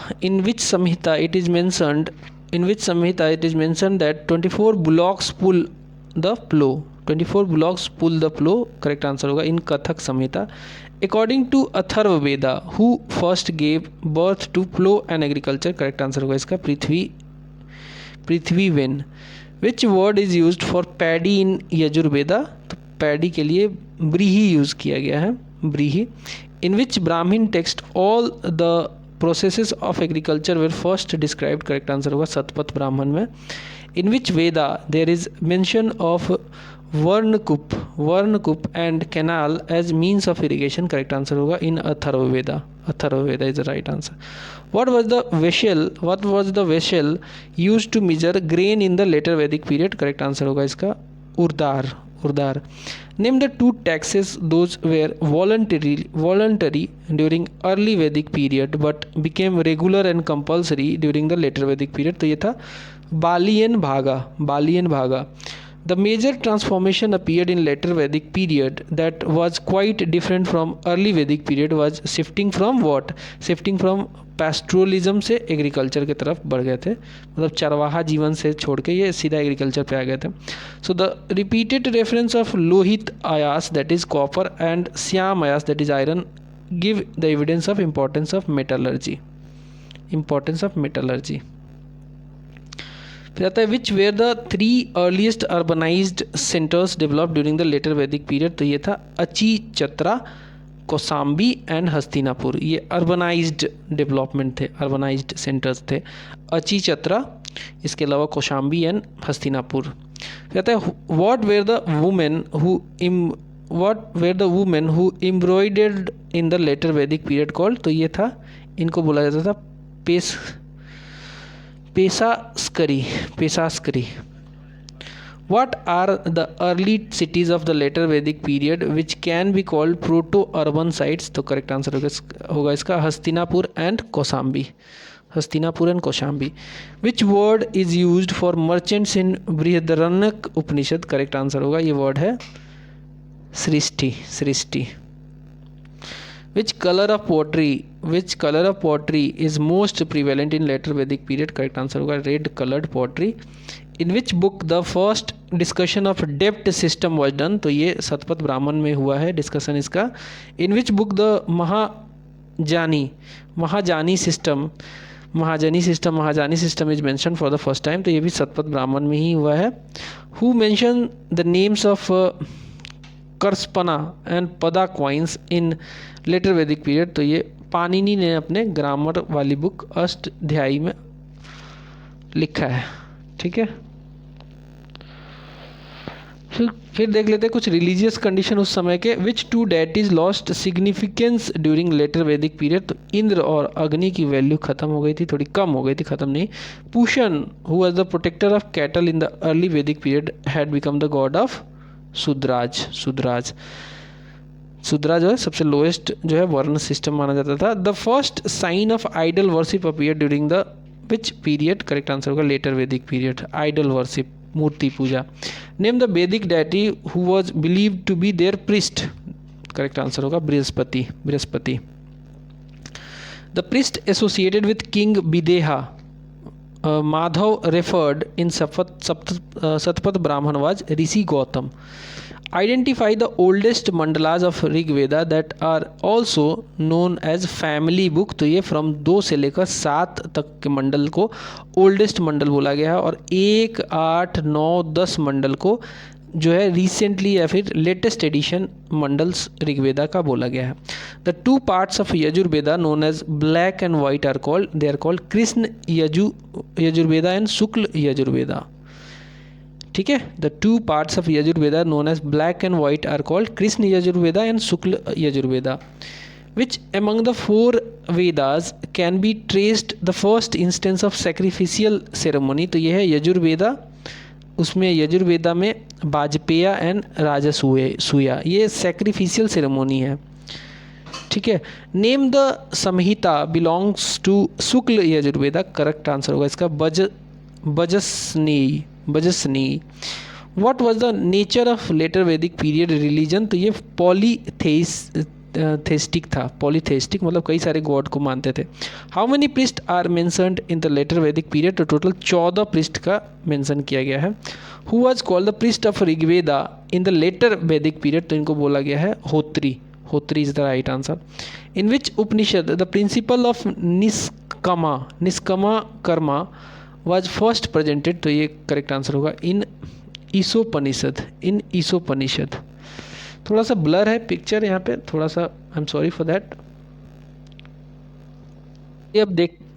it is mentioned that 24 bullocks pull the plow, 24 bullocks pull the plow, correct answer होगा in Kathak Samhita. According to Atharvaveda who first gave birth to plough and agriculture, correct answer होगा इसका Prithvi Ven. Which word is used for paddy in Yajurveda, तो paddy के लिए ब्रीही use किया गया है, ब्रीही। In which Brahmana text all the processes of agriculture were first described, correct answer होगा सतपथ ब्राह्मण में। In which Veda there is mention of Varnakup and canal as means of irrigation, correct answer होगा in Atharvaveda, Atharvaveda is the right answer. what was the vessel used to measure grain in the later Vedic period, correct answer होगा इसका उर्दार। Name the two taxes those were voluntary during early Vedic period but became regular and compulsory during the later Vedic period, तो ये था बाली and भागा। The major transformation appeared in later Vedic period that was quite different from early Vedic period was shifting from what? Shifting from pastoralism से agriculture की तरफ बढ़ गए थे, मतलब चरवाहा जीवन से छोड़ के ये सीधा एग्रीकल्चर पे आ गए थे। So the repeated reference of Lohit Ayas that is copper and Shyam Ayas that is iron give the evidence of importance of metallurgy. फिर आता है which were the 3 earliest urbanised centres developed during the later Vedic period, तो ये था अची, चत्रा, कौसाम्बी एंड हस्तिनापुर। ये urbanised development थे, urbanised centres थे, अची, चत्रा, इसके अलावा कौशाम्बी एंड हस्तिनापुर। फिर आता है what were the women who embroidered in the later Vedic period called, तो ये था, इनको बोला जाता था Peshaskari. What are the early cities of the later Vedic period which can be called proto-urban sites, तो करेक्ट आंसर होगा इसका Hastinapur and Kaushambi. Which word is used for merchants in Brihadaranyaka Upanishad, correct answer होगा ये वर्ड है सृष्टि। Which color of pottery is most prevalent in later Vedic period, correct answer होगा red colored pottery। In which book the first discussion of debt system was done, तो ये सतपथ ब्राह्मण में हुआ है discussion इसका। In which book the महाजानी system is mentioned for the first time, तो ये भी सतपथ ब्राह्मण में ही हुआ है। Who mentioned the names of Karshapana and pada coins in later Vedic period, तो ये पाणिनि ने अपने ग्रामर वाली बुक अष्टाध्यायी में लिखा है, ठीक है। फिर देख लेते हैं कुछ रिलीजियस कंडीशन उस समय के। विच 2 deities lost significance during later Vedic period, तो इंद्र और अग्नि की वैल्यू खत्म हो गई थी, थोड़ी कम हो गई थी, खत्म नहीं। Pushan who was the protector of cattle in the early Vedic period had become the god of Shudras जो है सबसे लोएस्ट जो है वर्ण सिस्टम माना जाता था। The first sign of idol worship appear during the which period, correct answer होगा later Vedic period. Idol worship, murti puja. Name the Vedic deity who was believed to be their priest, correct answer होगा Brihaspati. The priest associated with king Videha Madhav referred in Satpat Brahman was Rishi Gautam. Identify the oldest mandalas of Rig Veda that are also known as family book, तो ये from 2 से लेकर 7 तक के मंडल को oldest मंडल बोला गया है, और 1, 8, 9, 10 मंडल को जो है रिसेंटली या फिर लेटेस्ट एडिशन मंडल्स ऋग्वेदा का बोला गया है। The 2 parts of Yajurveda known as black and white are called Krishna Yajurveda and Shukla Yajurveda, ठीक है। The 2 parts of Yajurveda known as black and white are called Krishna Yajurveda and Shukla Yajurveda. Which among the 4 Vedas can be traced the first instance of sacrificial ceremony. तो ये है यजुर्वेदा, उसमें यजुर्वेदा में वाजपेय and राजसूया, ये sacrificial ceremony है, ठीक है। Name the Samhita belongs to Shukla Yajurveda, correct answer होगा इसका Vajasaneyi. What was the nature of later Vedic period religion. तो ये पॉलीथेइस्टिक था, पॉलीथेइस्टिक मतलब कई सारे गॉड को मानते थे। How many priest are mentioned in the later Vedic period. तो टोटल 14 प्रिस्ट का मेंशन किया गया है। Who was called the priest of Rigveda in the later Vedic period. तो इनको बोला गया है Hotri, Hotri is the right answer. In which Upanishad the principle of nishkama karma was first presented. तो ये करेक्ट आंसर होगा इन ईसोपनिषद। थोड़ा सा ब्लर है पिक्चर यहाँ पे, थोड़ा सा I am sorry for that.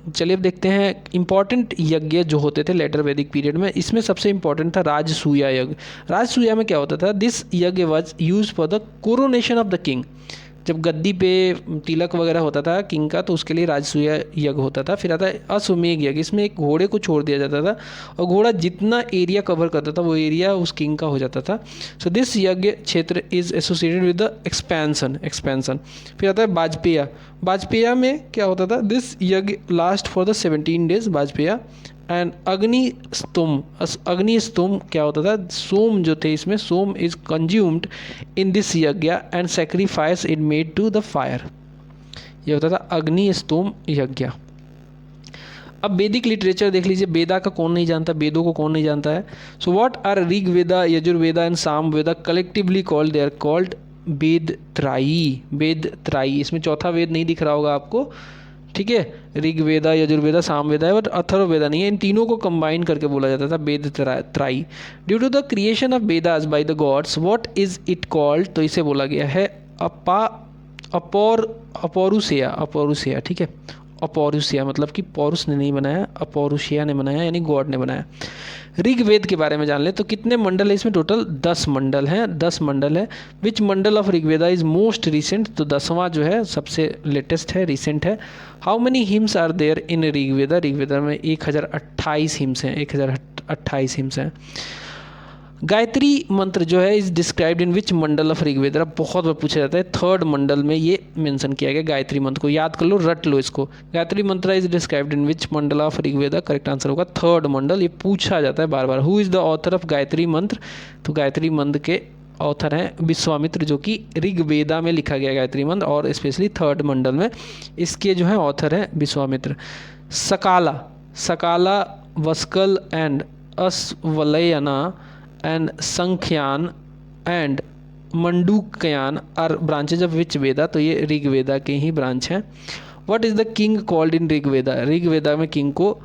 चलिए अब देखते हैं इंपॉर्टेंट यज्ञ जो होते थे लेटर वैदिक पीरियड में। इसमें सबसे इंपॉर्टेंट था राजसूया यज्ञ। राजसूया में क्या होता था, दिस यज्ञ was use for the coronation of the king. जब गद्दी पे तिलक वगैरह होता था किंग का, तो उसके लिए राजसूया यज्ञ होता था। फिर आता है अश्वमेध यज्ञ, इसमें एक घोड़े को छोड़ दिया जाता था और घोड़ा जितना एरिया कवर करता था वो एरिया उस किंग का हो जाता था। सो दिस यज्ञ क्षेत्र is associated with the expansion. फिर आता है वाजपेय। वाजपेय में क्या होता था, this yajna last for the 17 days Vajapeya. And Agnistoma क्या होता था, सोम जो थे इसमें, Soma is consumed in this yajna and sacrifice it made to the fire. ये होता था अग्निस्तोम यज्ञ। अब वैदिक लिटरेचर देख लीजिए, वेदा का कौन नहीं जानता, वेदों को कौन नहीं जानता है। So what are Rig Veda, Yajurveda and Sama Veda collectively called, they are called Veda Trayi. इसमें चौथा वेद नहीं दिख रहा होगा आपको, ठीक है। ऋग्वेदा, यजुर्वेदा, सामवेदा है, बट अथर्ववेदा नहीं है। इन तीनों को कंबाइन करके बोला जाता था Veda Trayi. Due to the creation of Vedas by the gods, what is it called. तो इसे बोला गया है अपौरुषेया, ठीक है। अपौरुषेया मतलब कि पौरुष ने नहीं बनाया, अपौरुषेया ने बनाया, यानी गॉड ने बनाया। ऋग्वेद के बारे में जान ले तो कितने मंडल है इसमें, टोटल 10 मंडल हैं, 10 मंडल है। Which mandal of Rigveda is most recent. तो 10वां जो है सबसे लेटेस्ट है, रिसेंट है। How many hymns are there in Rigveda. Rigveda में 1028 हिम्स हैं, 1028 हिम्स हैं। गायत्री मंत्र जो है is described in which mandal of Rigveda. बहुत बार पूछा जाता है, 3rd मंडल में ये मेंशन किया गया। गायत्री मंत्र को याद कर लो, रट लो इसको। Gayatri mantra is described in which mandal of Rigveda, correct answer होगा 3rd मंडल। ये पूछा जाता है बार बार। Who is the author of Gayatri mantra. तो गायत्री मंत्र के ऑथर हैं विश्वामित्र, जो कि ऋग्वेदा में लिखा गया गायत्री मंत्र, और स्पेशली 3rd मंडल में इसके जो है ऑथर हैं Vishvamitra. Sakala Vaskal and Ashvalayana and Sankhyan and Mandukayana are branches of which Veda. तो ये ऋग्वेदा के ही ब्रांच हैं। What is the king called in Rigveda. Rigveda में किंग को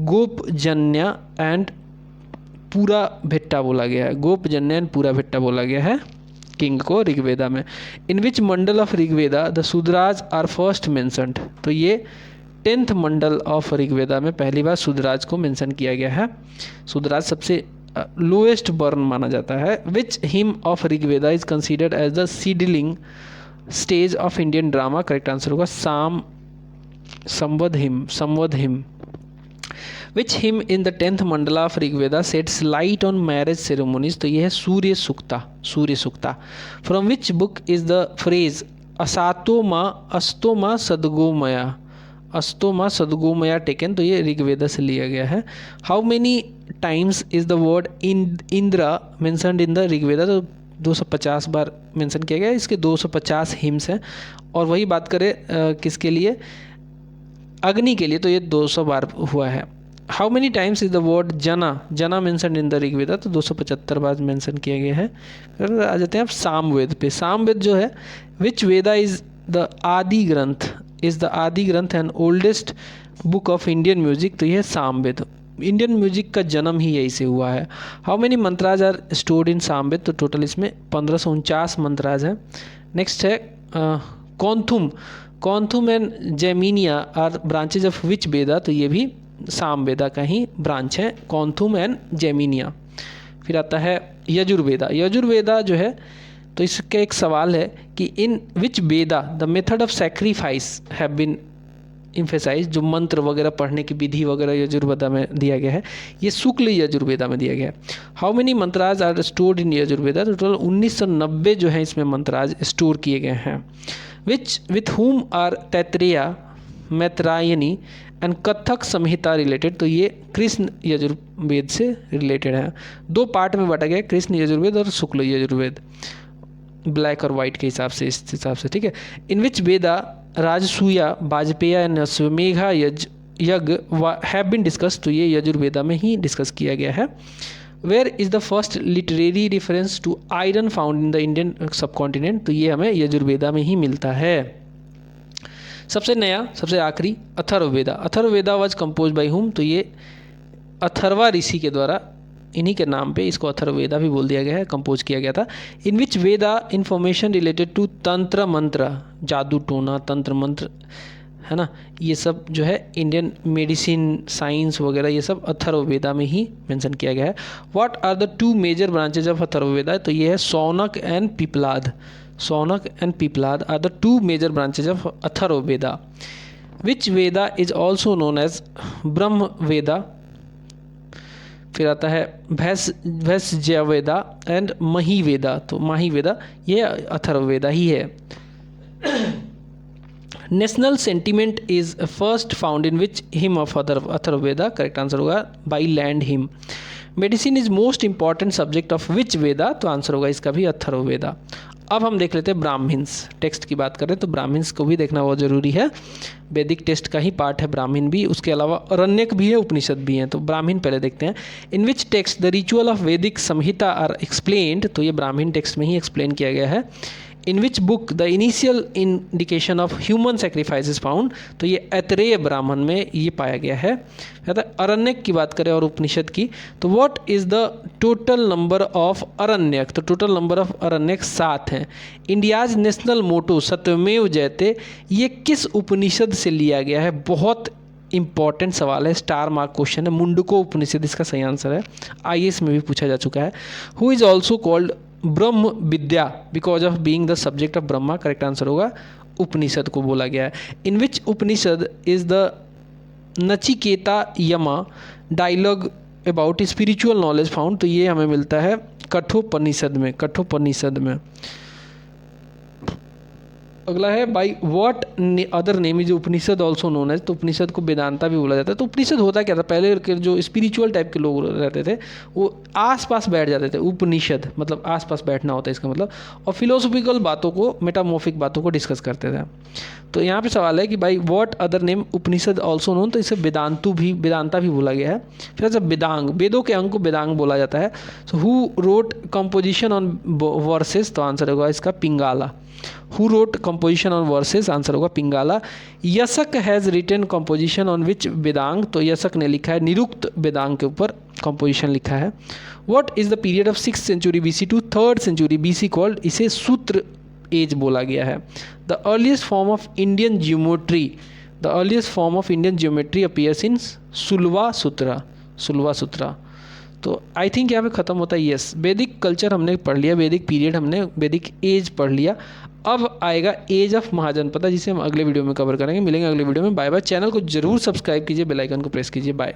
गोपजन्य एंड पूरा भिट्टा बोला गया है। गोपजन्य एंड पूरा भिट्टा बोला गया है किंग को ऋग्वेदा में। In which mandal of Rigveda the Shudras are first mentioned. तो ये 10th मंडल ऑफ ऋग्वेदा में पहली बार शूद्राज को मेंशन किया गया है। शूद्राज सबसे लोएस्ट बर्न माना जाता है। Which hymn of Rigveda is considered as the seedling stage of Indian drama, correct answer होगा Samvad hymn. Which hymn in the 10th mandala of Rigveda sets light on marriage ceremonies. तो यह है Surya Sukta. From which book is the phrase Asatoma Sadgamaya taken. तो ये ऋग्वेदा से लिया गया है। How many times is the word Indra mentioned in the Rigveda. तो 250 बार मेंशन किया गया। इसके 250 हिम्स हैं। और वही बात करें किसके लिए, अग्नि के लिए, तो ये 200 बार हुआ है। How many times is the word जना मेंशन्ड इन द ऋग्वेदा। तो 275 बार मेंशन किया गया है। फिर आ जाते हैं आप सामवेद पे। सामवेद जो है, विच वेदा इज द आदि ग्रंथ and oldest book of Indian music. तो यह सामवेद। इंडियन म्यूजिक का जन्म ही यही से हुआ है। How many mantras are stored in Samaveda. तो टोटल इसमें 1549 मंत्राज हैं। नेक्स्ट है Kauthum and Jaiminiya are branches of which Veda. तो ये भी सामवेदा का ही ब्रांच है, कौंथुम एंड जैमिनिया। फिर आता है यजुर्वेदा। यजुर्वेदा जो है तो इसका एक सवाल है कि in which Veda the method of sacrifice have been emphasise, जो मंत्र वगैरह पढ़ने की विधि वगैरह यजुर्वेदा में दिया गया है, ये शुक्ल यजुर्वेदा में दिया गया है। How many mantras are stored in Yajurveda, तो टोटल 1990 जो है इसमें मंत्राज स्टोर किए गए हैं। Which with whom are Taittiriya, Maitrayani and Kathak Samhita related, तो ये कृष्ण यजुर्वेद से रिलेटेड है। दो पार्ट में बांटा गया है, कृष्ण यजुर्वेद और शुक्ल यजुर्वेद, ब्लैक और वाइट के हिसाब से, इस हिसाब से, ठीक है। In which Veda राजसूया, Vajpayee and अश्वमेघा यज्ञ हैव बीन डिस्कस, तो ये यजुर्वेदा में ही डिस्कस किया गया है। Where is the first literary reference to iron found in the Indian subcontinent, तो ये हमें यजुर्वेदा में ही मिलता है। सबसे नया, सबसे आखिरी, Atharvaveda. Atharvaveda was compose by whom, तो ये अथर्वा ऋषि के द्वारा, इन्हीं के नाम पे इसको अथर्ववेदा भी बोल दिया गया है, कंपोज किया गया था। इन which Veda information related to तंत्र मंत्र, जादू टोना, तंत्र मंत्र, है ना, ये सब जो है इंडियन मेडिसिन, साइंस वगैरह, ये सब अथर्ववेदा में ही मेंशन किया गया है। What are the two major branches of Atharvaveda, तो ये है Shaunaka and Pippalada. Shaunaka and Pippalada are the two major branches of Atharvaveda. Which Veda is also known as Brahma Veda, फिर आता है भैषज्यवेदा एंड महिवेदा, तो महिवेदा ये अथर्ववेदा ही है। National sentiment is first found in which hymn of Atharvaveda, correct answer होगा by land hymn. Medicine is most important subject of which Veda, तो answer होगा इसका भी अथर्ववेदा। अब हम देख लेते हैं ब्राह्मण्स, टेक्स्ट की बात करें तो ब्राह्मण्स को भी देखना बहुत ज़रूरी है, वैदिक टेक्स्ट का ही पार्ट है ब्राह्मण भी, उसके अलावा अरण्यक भी है, उपनिषद भी हैं। तो ब्राह्मण पहले देखते हैं। In which text the ritual of वैदिक संहिता आर एक्सप्लेन्ड, तो ये ब्राह्मण टेक्स्ट में ही एक्सप्लेन किया गया है। In which book the initial indication of human sacrifice is found, तो ये ऐतरेय ब्राह्मण में ये पाया गया है। अरण्यक की बात करें और उपनिषद की, तो what is the total number of Aranyak, तो टोटल नंबर ऑफ अरण्यक 7 हैं। इंडियाज नेशनल मोटो सत्यमेव जयते, ये किस उपनिषद से लिया गया है, बहुत इंपॉर्टेंट सवाल है, स्टार मार्क क्वेश्चन है। मुंडको उपनिषद इसका सही आंसर है, IAS में भी पूछा जा चुका है। Who is also called Brahma Vidya because of being the subject of Brahma, correct answer होगा उपनिषद को बोला गया है। In which Upanishad is the Nachiketa Yama dialogue about spiritual knowledge found, तो ये हमें मिलता है कठोपनिषद में, कठोपनिषद में। अगला है by what other name is Upanishad also known as, तो उपनिषद को वेदांता भी बोला जाता है। तो उपनिषद होता क्या था, पहले के जो स्पिरिचुअल टाइप के लोग रहते थे वो आस पास बैठ जाते थे, उपनिषद मतलब आस पास बैठना होता है इसका मतलब, और फिलोसॉफिकल बातों को, मेटामॉर्फिक बातों को डिस्कस करते थे। तो यहाँ पे सवाल है कि भाई what other name Upanishad also known, तो इसे वेदांता भी बोला गया है। फिर जब वेदांग, वेदों के अंग को वेदांग बोला जाता है। So who wrote composition on verses, तो आंसर होगा इसका Pingala. Who wrote composition on verses, answer होगा Pingala. Yaska has written composition on which Vedanga, तो यशक ने लिखा है निरुक्त वेदांग के ऊपर कंपोजिशन लिखा है। What is the period of 6th century BC to 3rd century BC called, इसे सूत्र एज बोला गया है। The earliest form of Indian geometry, the earliest form of Indian geometry appears in Sulva Sutra, Sulva Sutra. तो आई थिंक यहाँ पे ख़त्म होता है। यस, वैदिक कल्चर हमने पढ़ लिया, वैदिक पीरियड हमने, वैदिक एज पढ़ लिया। अब आएगा एज ऑफ महाजनपदा, जिसे हम अगले वीडियो में कवर करेंगे। मिलेंगे अगले वीडियो में, बाय बाय। चैनल को जरूर सब्सक्राइब कीजिए, बेल आइकन को प्रेस कीजिए, बाय।